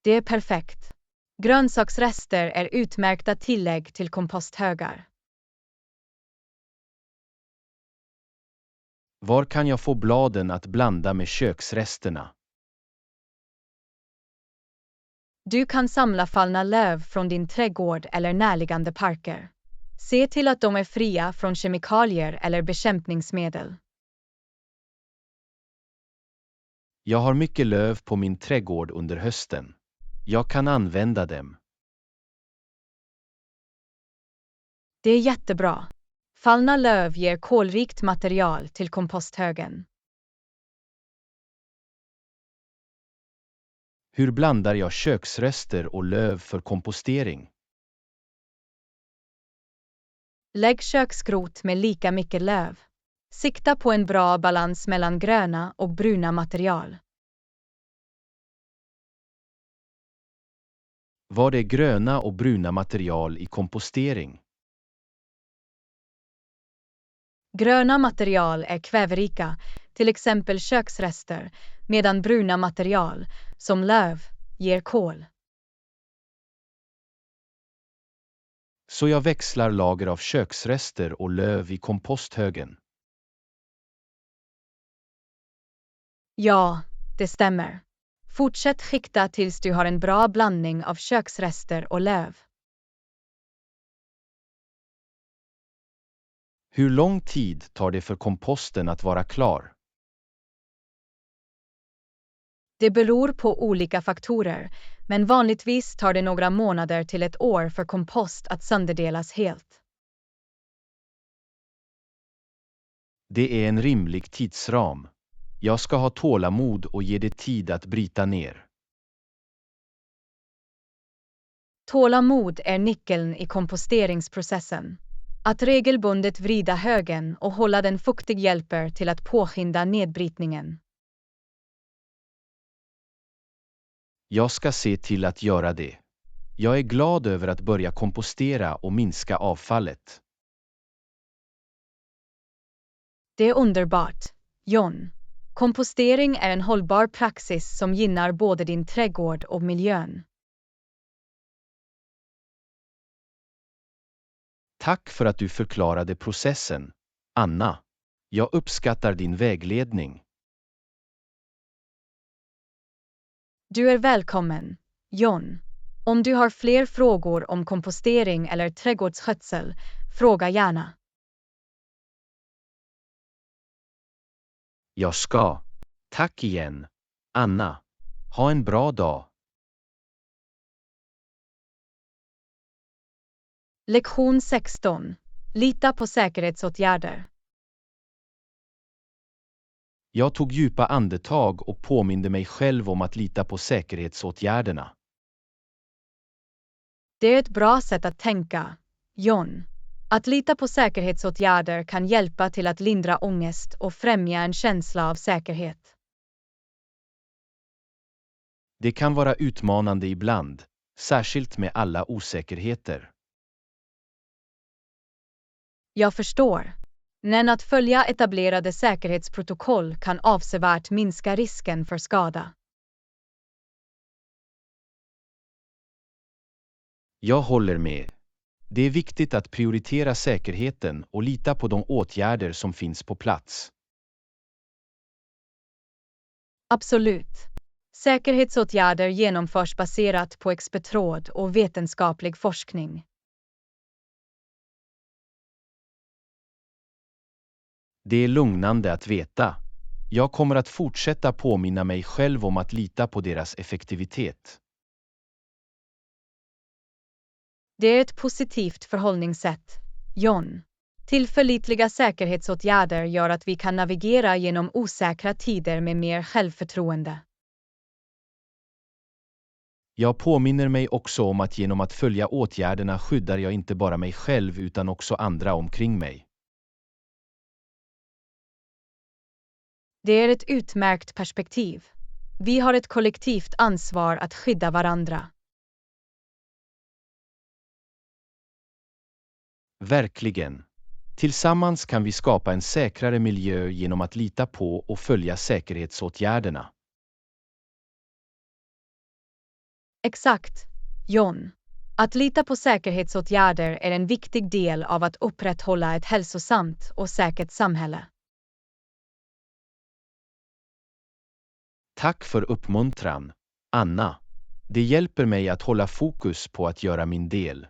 Det är perfekt. Grönsaksrester är utmärkta tillägg till komposthögar. Var kan jag få bladen att blanda med köksresterna? Du kan samla fallna löv från din trädgård eller närliggande parker. Se till att de är fria från kemikalier eller bekämpningsmedel. Jag har mycket löv på min trädgård under hösten. Jag kan använda dem. Det är jättebra. Fallna löv ger kolrikt material till komposthögen. Hur blandar jag köksrester och löv för kompostering? Lägg köksskrot med lika mycket löv. Sikta på en bra balans mellan gröna och bruna material. Vad är gröna och bruna material i kompostering? Gröna material är kväverika, till exempel köksrester, medan bruna material, som löv, ger kol. Så jag växlar lager av köksrester och löv i komposthögen. Ja, det stämmer. Fortsätt skikta tills du har en bra blandning av köksrester och löv. Hur lång tid tar det för komposten att vara klar? Det beror på olika faktorer, men vanligtvis tar det några månader till ett år för kompost att sönderdelas helt. Det är en rimlig tidsram. Jag ska ha tålamod och ge det tid att bryta ner. Tålamod är nyckeln i komposteringsprocessen. Att regelbundet vrida högen och hålla den fuktig hjälper till att påskynda nedbrytningen. Jag ska se till att göra det. Jag är glad över att börja kompostera och minska avfallet. Det är underbart, John. Kompostering är en hållbar praxis som gynnar både din trädgård och miljön. Tack för att du förklarade processen, Anna. Jag uppskattar din vägledning. Du är välkommen, John. Om du har fler frågor om kompostering eller trädgårdsskötsel, fråga gärna. Jag ska. Tack igen, Anna. Ha en bra dag. Lektion 16. Lita på säkerhetsåtgärder. Jag tog djupa andetag och påminde mig själv om att lita på säkerhetsåtgärderna. Det är ett bra sätt att tänka, John. Att lita på säkerhetsåtgärder kan hjälpa till att lindra ångest och främja en känsla av säkerhet. Det kan vara utmanande ibland, särskilt med alla osäkerheter. Jag förstår. Men att följa etablerade säkerhetsprotokoll kan avsevärt minska risken för skada. Jag håller med. Det är viktigt att prioritera säkerheten och lita på de åtgärder som finns på plats. Absolut. Säkerhetsåtgärder genomförs baserat på expertråd och vetenskaplig forskning. Det är lugnande att veta. Jag kommer att fortsätta påminna mig själv om att lita på deras effektivitet. Det är ett positivt förhållningssätt, John. Tillförlitliga säkerhetsåtgärder gör att vi kan navigera genom osäkra tider med mer självförtroende. Jag påminner mig också om att genom att följa åtgärderna skyddar jag inte bara mig själv utan också andra omkring mig. Det är ett utmärkt perspektiv. Vi har ett kollektivt ansvar att skydda varandra. Verkligen. Tillsammans kan vi skapa en säkrare miljö genom att lita på och följa säkerhetsåtgärderna. Exakt, John. Att lita på säkerhetsåtgärder är en viktig del av att upprätthålla ett hälsosamt och säkert samhälle. Tack för uppmuntran, Anna. Det hjälper mig att hålla fokus på att göra min del.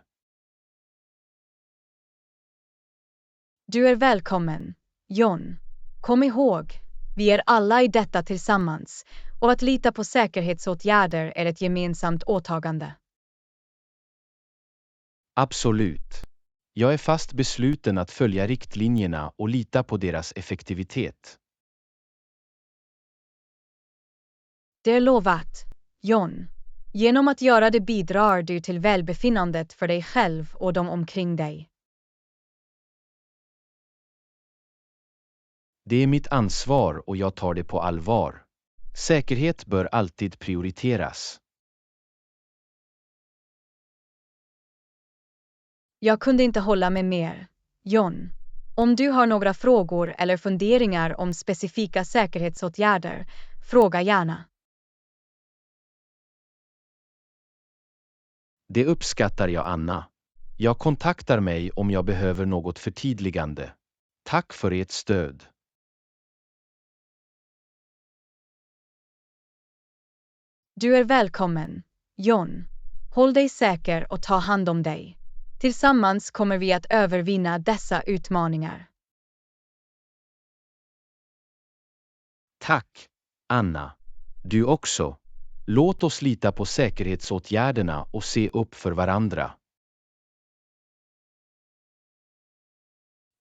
Du är välkommen, John. Kom ihåg, vi är alla i detta tillsammans, och att lita på säkerhetsåtgärder är ett gemensamt åtagande. Absolut. Jag är fast besluten att följa riktlinjerna och lita på deras effektivitet. Det är lovat, John. Genom att göra det bidrar du till välbefinnandet för dig själv och de omkring dig. Det är mitt ansvar och jag tar det på allvar. Säkerhet bör alltid prioriteras. Jag kunde inte hålla med mer, John. Om du har några frågor eller funderingar om specifika säkerhetsåtgärder, fråga gärna. Det uppskattar jag, Anna. Jag kontaktar mig om jag behöver något förtydligande. Tack för ert stöd. Du är välkommen, John. Håll dig säker och ta hand om dig. Tillsammans kommer vi att övervinna dessa utmaningar. Tack, Anna. Du också. Låt oss lita på säkerhetsåtgärderna och se upp för varandra.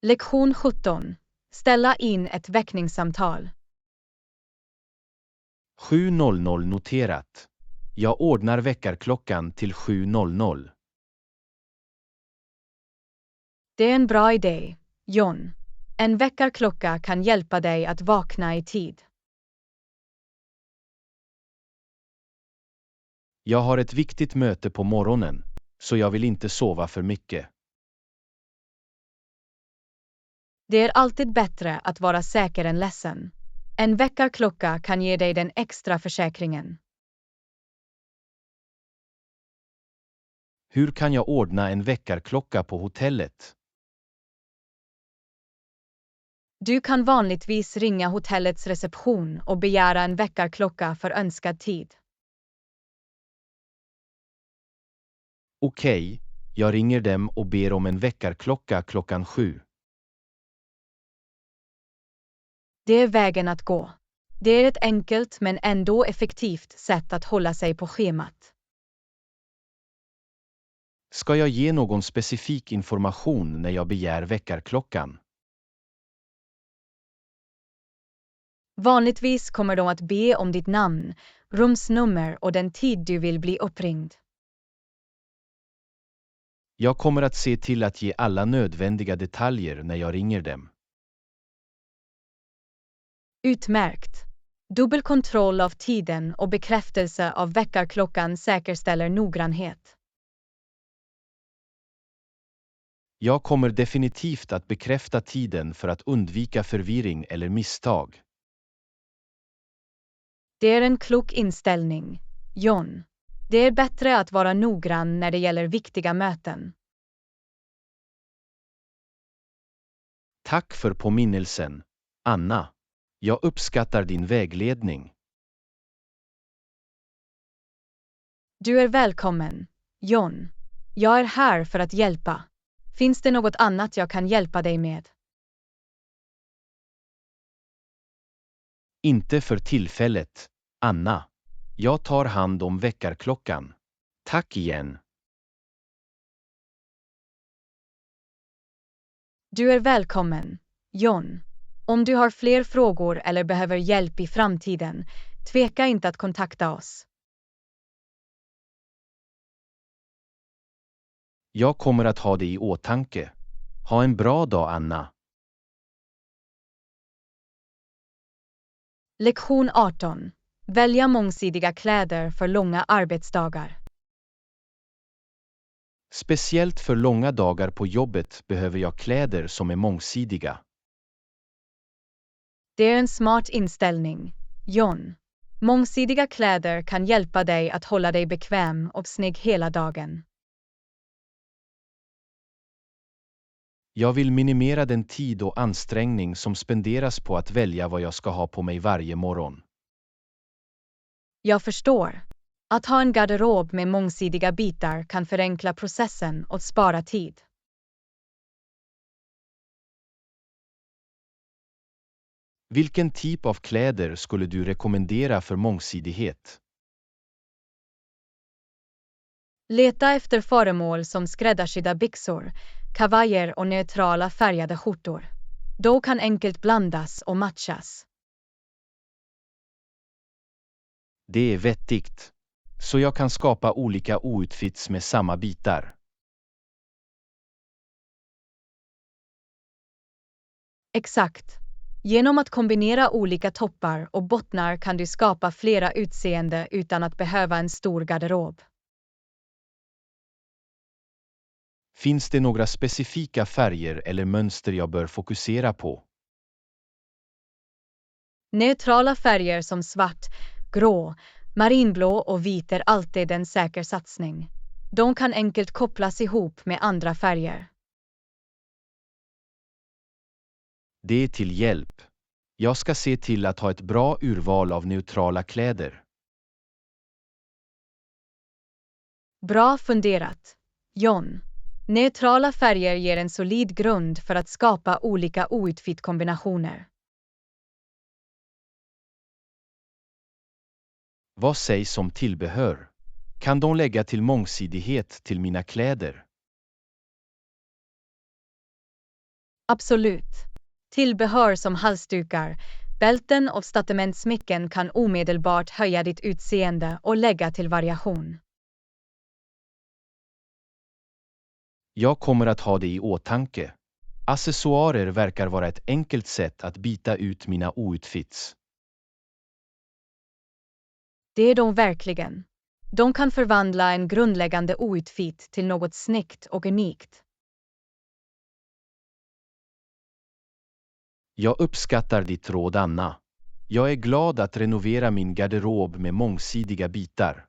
Lektion 17. Ställa in ett väckningssamtal. 7:00 noterat. Jag ordnar väckarklockan till 7:00. Det är en bra idé, John. En väckarklocka kan hjälpa dig att vakna i tid. Jag har ett viktigt möte på morgonen, så jag vill inte sova för mycket. Det är alltid bättre att vara säker än ledsen. En väckarklocka kan ge dig den extra försäkringen. Hur kan jag ordna en väckarklocka på hotellet? Du kan vanligtvis ringa hotellets reception och begära en väckarklocka för önskad tid. Okej, jag ringer dem och ber om en väckarklocka klockan 7. Det är vägen att gå. Det är ett enkelt men ändå effektivt sätt att hålla sig på schemat. Ska jag ge någon specifik information när jag begär väckarklockan? Vanligtvis kommer de att be om ditt namn, rumsnummer och den tid du vill bli uppringd. Jag kommer att se till att ge alla nödvändiga detaljer när jag ringer dem. Utmärkt. Dubbelkontroll av tiden och bekräftelse av väckarklockan säkerställer noggrannhet. Jag kommer definitivt att bekräfta tiden för att undvika förvirring eller misstag. Det är en klok inställning, John. Det är bättre att vara noggrann när det gäller viktiga möten. Tack för påminnelsen, Anna. Jag uppskattar din vägledning. Du är välkommen, John. Jag är här för att hjälpa. Finns det något annat jag kan hjälpa dig med? Inte för tillfället, Anna. Jag tar hand om väckarklockan. Tack igen. Du är välkommen, John. Om du har fler frågor eller behöver hjälp i framtiden, tveka inte att kontakta oss. Jag kommer att ha det i åtanke. Ha en bra dag, Anna. Lektion 18. Välja mångsidiga kläder för långa arbetsdagar. Speciellt för långa dagar på jobbet behöver jag kläder som är mångsidiga. Det är en smart inställning, John. Mångsidiga kläder kan hjälpa dig att hålla dig bekväm och snygg hela dagen. Jag vill minimera den tid och ansträngning som spenderas på att välja vad jag ska ha på mig varje morgon. Jag förstår. Att ha en garderob med mångsidiga bitar kan förenkla processen och spara tid. Vilken typ av kläder skulle du rekommendera för mångsidighet? Leta efter föremål som skräddarsydda byxor, kavajer och neutrala färgade skjortor. Då kan enkelt blandas och matchas. Det är vettigt. Så jag kan skapa olika outfits med samma bitar. Exakt. Genom att kombinera olika toppar och bottnar kan du skapa flera utseende utan att behöva en stor garderob. Finns det några specifika färger eller mönster jag bör fokusera på? Neutrala färger som svart, grå, marinblå och vit är alltid en säker satsning. De kan enkelt kopplas ihop med andra färger. Det är till hjälp. Jag ska se till att ha ett bra urval av neutrala kläder. Bra funderat, John. Neutrala färger ger en solid grund för att skapa olika outfit-kombinationer. Vad sägs om tillbehör? Kan de lägga till mångsidighet till mina kläder? Absolut. Tillbehör som halsdukar, bälten och statementsmycken kan omedelbart höja ditt utseende och lägga till variation. Jag kommer att ha det i åtanke. Accessoarer verkar vara ett enkelt sätt att byta ut mina outfits. Det är de verkligen. De kan förvandla en grundläggande outfit till något snyggt och unikt. Jag uppskattar ditt råd, Anna. Jag är glad att renovera min garderob med mångsidiga bitar.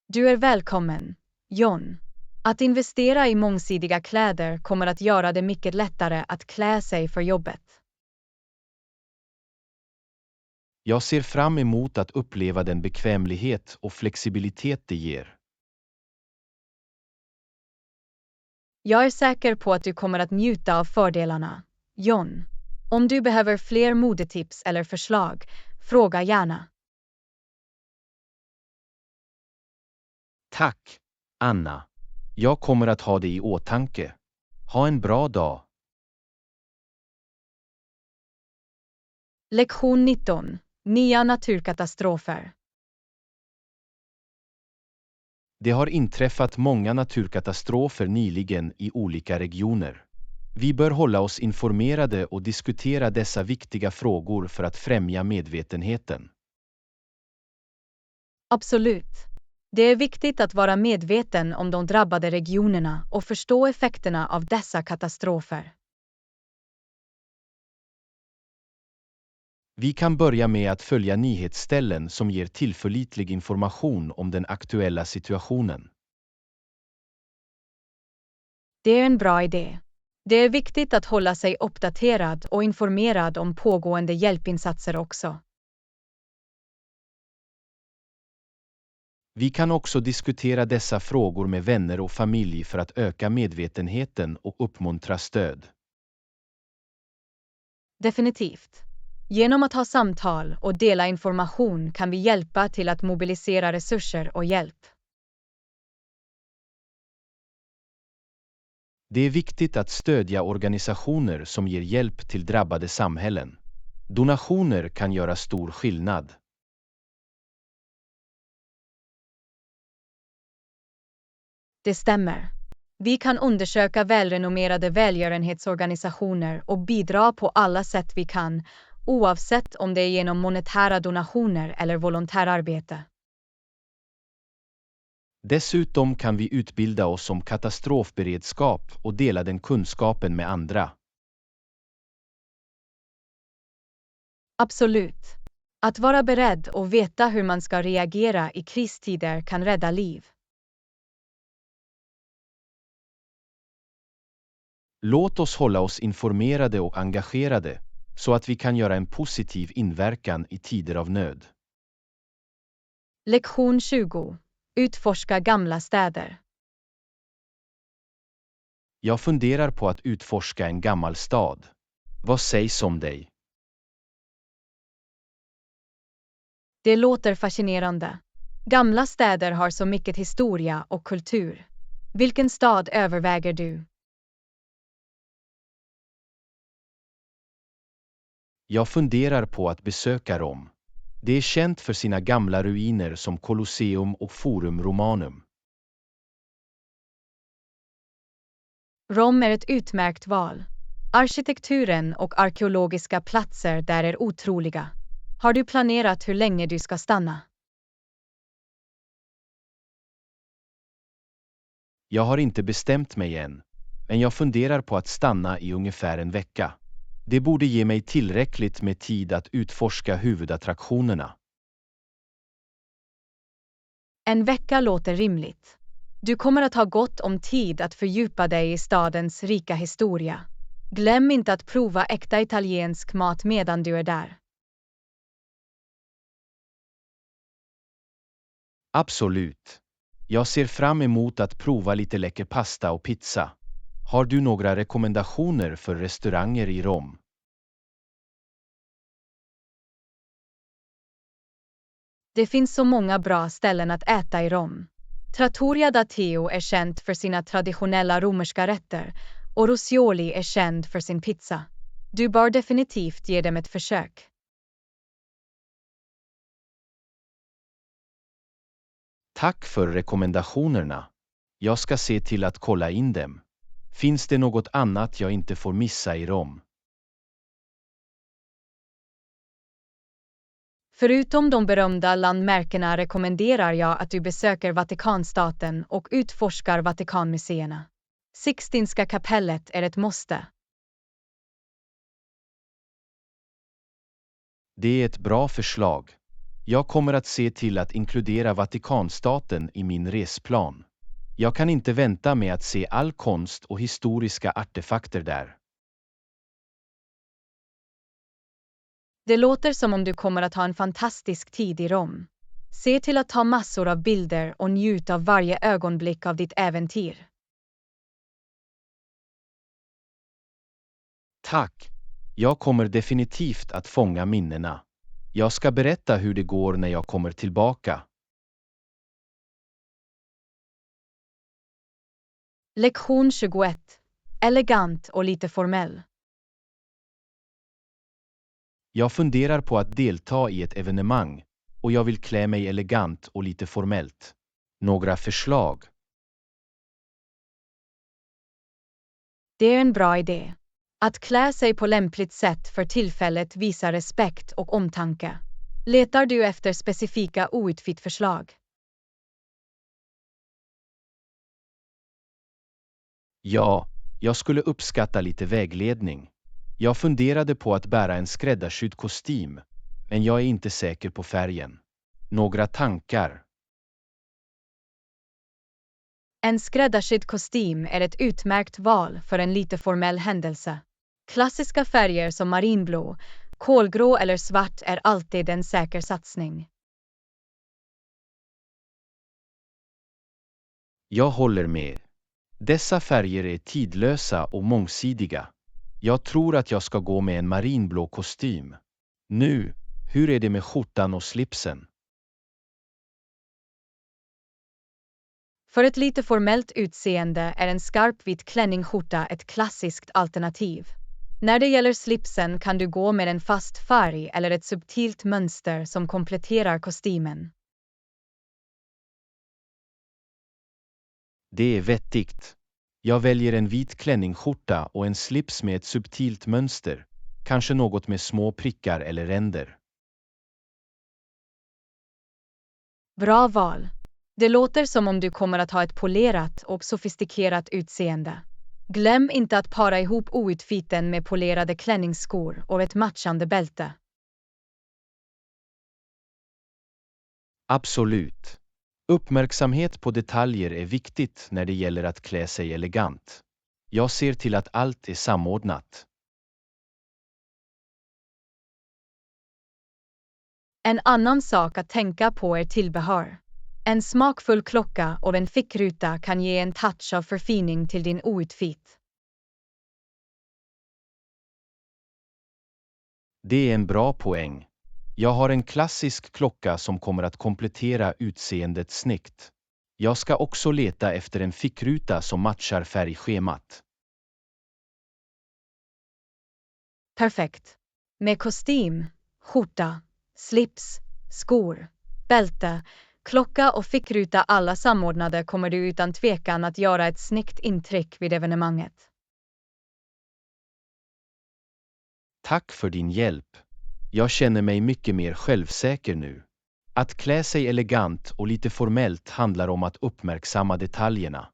Du är välkommen, John. Att investera i mångsidiga kläder kommer att göra det mycket lättare att klä sig för jobbet. Jag ser fram emot att uppleva den bekvämlighet och flexibilitet det ger. Jag är säker på att du kommer att njuta av fördelarna, John. Om du behöver fler modetips eller förslag, fråga gärna. Tack, Anna. Jag kommer att ha det i åtanke. Ha en bra dag. Lektion 19. Nya naturkatastrofer. Det har inträffat många naturkatastrofer nyligen i olika regioner. Vi bör hålla oss informerade och diskutera dessa viktiga frågor för att främja medvetenheten. Absolut. Det är viktigt att vara medveten om de drabbade regionerna och förstå effekterna av dessa katastrofer. Vi kan börja med att följa nyhetsställen som ger tillförlitlig information om den aktuella situationen. Det är en bra idé. Det är viktigt att hålla sig uppdaterad och informerad om pågående hjälpinsatser också. Vi kan också diskutera dessa frågor med vänner och familj för att öka medvetenheten och uppmuntra stöd. Definitivt. Genom att ha samtal och dela information kan vi hjälpa till att mobilisera resurser och hjälp. Det är viktigt att stödja organisationer som ger hjälp till drabbade samhällen. Donationer kan göra stor skillnad. Det stämmer. Vi kan undersöka välrenommerade välgörenhetsorganisationer och bidra på alla sätt vi kan, oavsett om det är genom monetära donationer eller volontärarbete. Dessutom kan vi utbilda oss om katastrofberedskap och dela den kunskapen med andra. Absolut. Att vara beredd och veta hur man ska reagera i kristider kan rädda liv. Låt oss hålla oss informerade och engagerade så att vi kan göra en positiv inverkan i tider av nöd. Lektion 20. Utforska gamla städer. Jag funderar på att utforska en gammal stad. Vad sägs om dig? Det låter fascinerande. Gamla städer har så mycket historia och kultur. Vilken stad överväger du? Jag funderar på att besöka Rom. Det är känt för sina gamla ruiner som Colosseum och Forum Romanum. Rom är ett utmärkt val. Arkitekturen och arkeologiska platser där är otroliga. Har du planerat hur länge du ska stanna? Jag har inte bestämt mig än, men jag funderar på att stanna i ungefär en vecka. Det borde ge mig tillräckligt med tid att utforska huvudattraktionerna. En vecka låter rimligt. Du kommer att ha gott om tid att fördjupa dig i stadens rika historia. Glöm inte att prova äkta italiensk mat medan du är där. Absolut. Jag ser fram emot att prova lite läcker pasta och pizza. Har du några rekommendationer för restauranger i Rom? Det finns så många bra ställen att äta i Rom. Trattoria da Teo är känt för sina traditionella romerska rätter och Roscioli är känd för sin pizza. Du bör definitivt ge dem ett försök. Tack för rekommendationerna. Jag ska se till att kolla in dem. Finns det något annat jag inte får missa i Rom? Förutom de berömda landmärkena rekommenderar jag att du besöker Vatikanstaten och utforskar Vatikanmuseerna. Sixtinska kapellet är ett måste. Det är ett bra förslag. Jag kommer att se till att inkludera Vatikanstaten i min resplan. Jag kan inte vänta med att se all konst och historiska artefakter där. Det låter som om du kommer att ha en fantastisk tid i Rom. Se till att ta massor av bilder och njut av varje ögonblick av ditt äventyr. Tack! Jag kommer definitivt att fånga minnena. Jag ska berätta hur det går när jag kommer tillbaka. Lektion 21. Elegant och lite formell. Jag funderar på att delta i ett evenemang och jag vill klä mig elegant och lite formellt. Några förslag? Det är en bra idé. Att klä sig på lämpligt sätt för tillfället visar respekt och omtanke. Letar du efter specifika outfitförslag? Ja, jag skulle uppskatta lite vägledning. Jag funderade på att bära en skräddarsydd kostym, men jag är inte säker på färgen. Några tankar? En skräddarsydd kostym är ett utmärkt val för en lite formell händelse. Klassiska färger som marinblå, kolgrå eller svart är alltid en säker satsning. Jag håller med. Dessa färger är tidlösa och mångsidiga. Jag tror att jag ska gå med en marinblå kostym. Nu, hur är det med skjortan och slipsen? För ett lite formellt utseende är en skarp vit klänningsskjorta ett klassiskt alternativ. När det gäller slipsen kan du gå med en fast färg eller ett subtilt mönster som kompletterar kostymen. Det är vettigt. Jag väljer en vit klänningsskjorta och en slips med ett subtilt mönster, kanske något med små prickar eller ränder. Bra val. Det låter som om du kommer att ha ett polerat och sofistikerat utseende. Glöm inte att para ihop outfiten med polerade klänningsskor och ett matchande bälte. Absolut. Uppmärksamhet på detaljer är viktigt när det gäller att klä sig elegant. Jag ser till att allt är samordnat. En annan sak att tänka på är tillbehör. En smakfull klocka och en fickruta kan ge en touch av förfining till din outfit. Det är en bra poäng. Jag har en klassisk klocka som kommer att komplettera utseendet snyggt. Jag ska också leta efter en fickruta som matchar färgschemat. Perfekt. Med kostym, skjorta, slips, skor, bälte, klocka och fickruta alla samordnade kommer du utan tvekan att göra ett snyggt intryck vid evenemanget. Tack för din hjälp. Jag känner mig mycket mer självsäker nu. Att klä sig elegant och lite formellt handlar om att uppmärksamma detaljerna.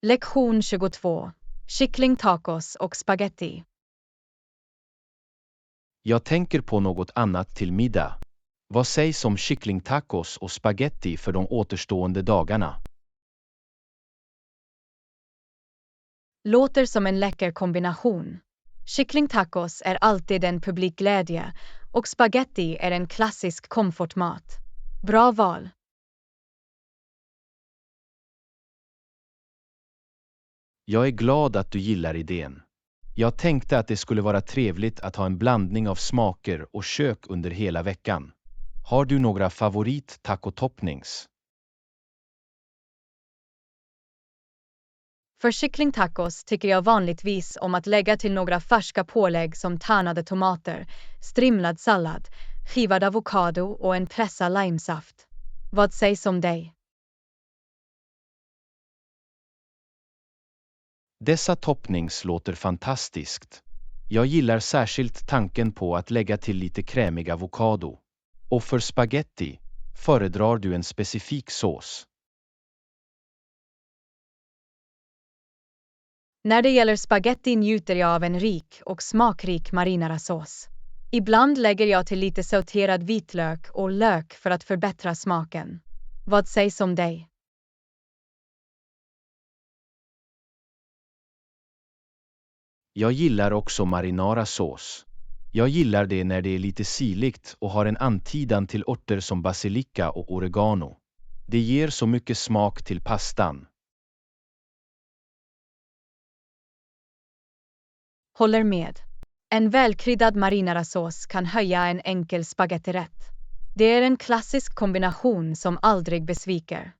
Lektion 22. Kycklingtacos och spaghetti. Jag tänker på något annat till middag. Vad sägs om kycklingtacos och spaghetti för de återstående dagarna? Låter som en läcker kombination. Kycklingtacos är alltid en publikglädje och spaghetti är en klassisk komfortmat. Bra val. Jag är glad att du gillar idén. Jag tänkte att det skulle vara trevligt att ha en blandning av smaker och kök under hela veckan. Har du några favorit-taco-toppnings? För kycklingtacos tycker jag vanligtvis om att lägga till några färska pålägg som tärnade tomater, strimlad sallad, skivad avokado och en pressad limesaft. Vad sägs om dig? Dessa toppnings låter fantastiskt. Jag gillar särskilt tanken på att lägga till lite krämig avokado. Och för spaghetti, föredrar du en specifik sås? När det gäller spaghetti njuter jag av en rik och smakrik marinarasås. Ibland lägger jag till lite sauterad vitlök och lök för att förbättra smaken. Vad sägs om dig? Jag gillar också marinara-sås. Jag gillar det när det är lite syrligt och har en antydan till örter som basilika och oregano. Det ger så mycket smak till pastan. Håller med. En välkryddad marinarasås kan höja en enkel spagettirätt. Det är en klassisk kombination som aldrig besviker.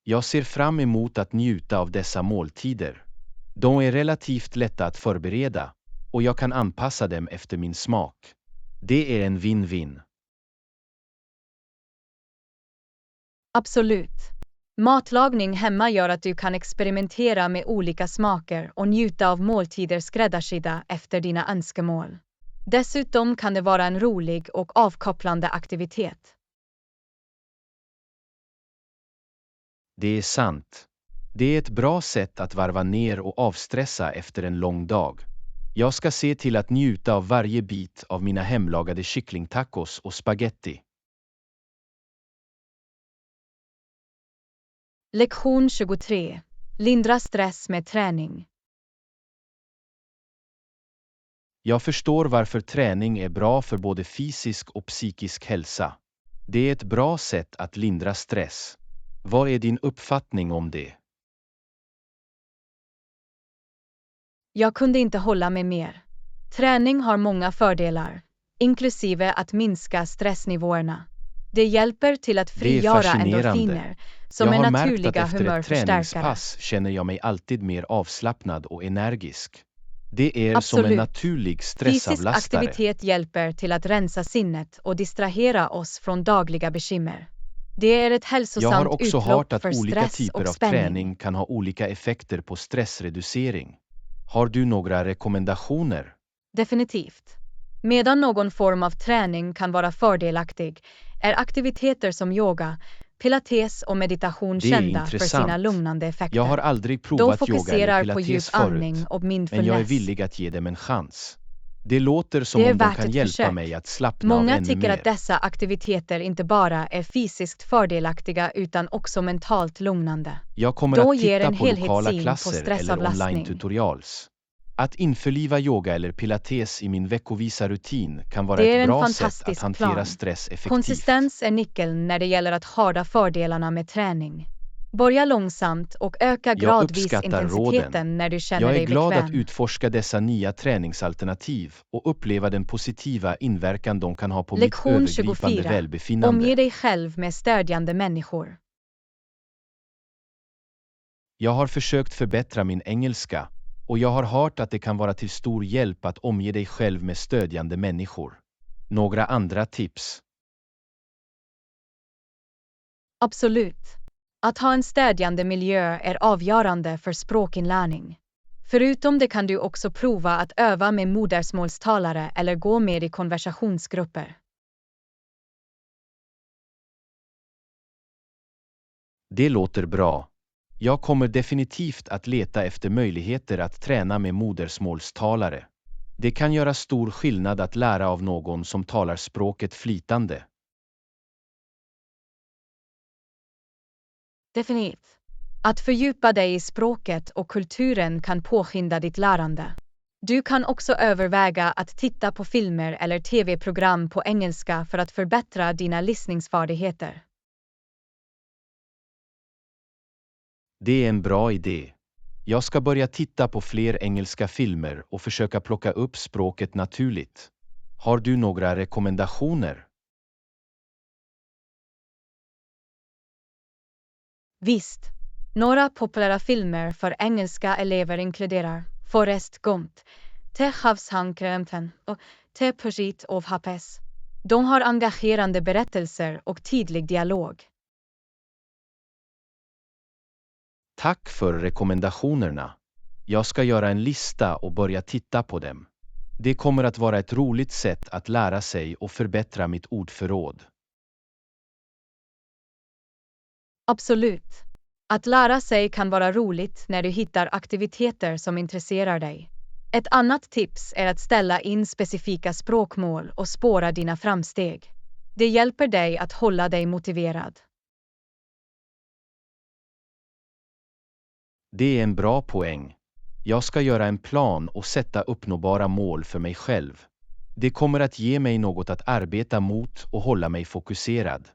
Jag ser fram emot att njuta av dessa måltider. De är relativt lätta att förbereda och jag kan anpassa dem efter min smak. Det är en win-win. Absolut. Matlagning hemma gör att du kan experimentera med olika smaker och njuta av måltider skräddarsydda efter dina önskemål. Dessutom kan det vara en rolig och avkopplande aktivitet. Det är sant. Det är ett bra sätt att varva ner och avstressa efter en lång dag. Jag ska se till att njuta av varje bit av mina hemlagade kycklingtacos och spaghetti. Lektion 23. Lindra stress med träning. Jag förstår varför träning är bra för både fysisk och psykisk hälsa. Det är ett bra sätt att lindra stress. Vad är din uppfattning om det? Jag kunde inte hålla mig mer. Träning har många fördelar, inklusive att minska stressnivåerna. Det hjälper till att frigöra endorfiner, som är naturliga humörförstärkare. Jag har märkt att efter ett träningspass känner jag mig alltid mer avslappnad och energisk. Det är som en naturlig stressavlastare. Fysisk aktivitet hjälper till att rensa sinnet och distrahera oss från dagliga bekymmer. Det är ett hälsosamt utlopp för stress och spänning. Jag har också hört att olika typer av träning kan ha olika effekter på stressreducering. Har du några rekommendationer? Definitivt. Medan någon form av träning kan vara fördelaktig, är aktiviteter som yoga, pilates och meditation kända för sina lugnande effekter. Jag har aldrig provat yoga eller pilates på djup andning och mindfulness. Men jag är villig att ge dem en chans. Det låter som om de kan hjälpa mig att slappna av ännu mer. Många tycker att dessa aktiviteter inte bara är fysiskt fördelaktiga utan också mentalt lugnande. Jag kommer att titta på lokala klasser eller online-tutorials. Att införliva yoga eller pilates i min veckovisa rutin kan vara ett bra sätt att hantera stress effektivt. Konsistens är nyckeln när det gäller att skörda fördelarna med träning. Börja långsamt och öka gradvis intensiteten när du känner dig bekväm. Jag är glad att utforska dessa nya träningsalternativ och uppleva den positiva inverkan de kan ha på mitt övergripande välbefinnande. Omge dig själv med stödjande människor. Jag har försökt förbättra min engelska och jag har hört att det kan vara till stor hjälp att omge dig själv med stödjande människor. Några andra tips? Absolut. Att ha en stödjande miljö är avgörande för språkinlärning. Förutom det kan du också prova att öva med modersmålstalare eller gå med i konversationsgrupper. Det låter bra. Jag kommer definitivt att leta efter möjligheter att träna med modersmålstalare. Det kan göra stor skillnad att lära av någon som talar språket flytande. Definitivt. Att fördjupa dig i språket och kulturen kan påskynda ditt lärande. Du kan också överväga att titta på filmer eller tv-program på engelska för att förbättra dina lyssningsfärdigheter. Det är en bra idé. Jag ska börja titta på fler engelska filmer och försöka plocka upp språket naturligt. Har du några rekommendationer? Visst. Några populära filmer för engelska elever inkluderar Forrest Gump, The Havshankremten och The Pursuit of Happiness. De har engagerande berättelser och tydlig dialog. Tack för rekommendationerna. Jag ska göra en lista och börja titta på dem. Det kommer att vara ett roligt sätt att lära sig och förbättra mitt ordförråd. Absolut. Att lära sig kan vara roligt när du hittar aktiviteter som intresserar dig. Ett annat tips är att ställa in specifika språkmål och spåra dina framsteg. Det hjälper dig att hålla dig motiverad. Det är en bra poäng. Jag ska göra en plan och sätta uppnåbara mål för mig själv. Det kommer att ge mig något att arbeta mot och hålla mig fokuserad.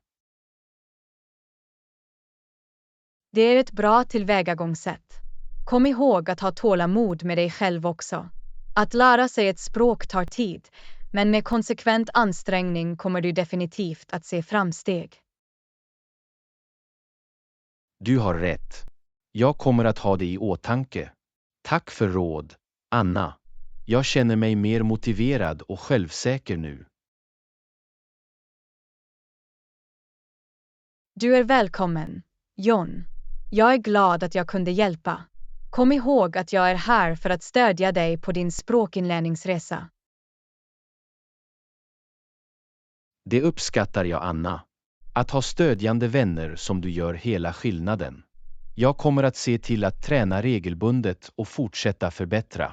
Det är ett bra tillvägagångssätt. Kom ihåg att ha tålamod med dig själv också. Att lära sig ett språk tar tid, men med konsekvent ansträngning kommer du definitivt att se framsteg. Du har rätt. Jag kommer att ha det i åtanke. Tack för råd, Anna. Jag känner mig mer motiverad och självsäker nu. Du är välkommen, John. Jag är glad att jag kunde hjälpa. Kom ihåg att jag är här för att stödja dig på din språkinlärningsresa. Det uppskattar jag, Anna. Att ha stödjande vänner som du gör hela skillnaden. Jag kommer att se till att träna regelbundet och fortsätta förbättra.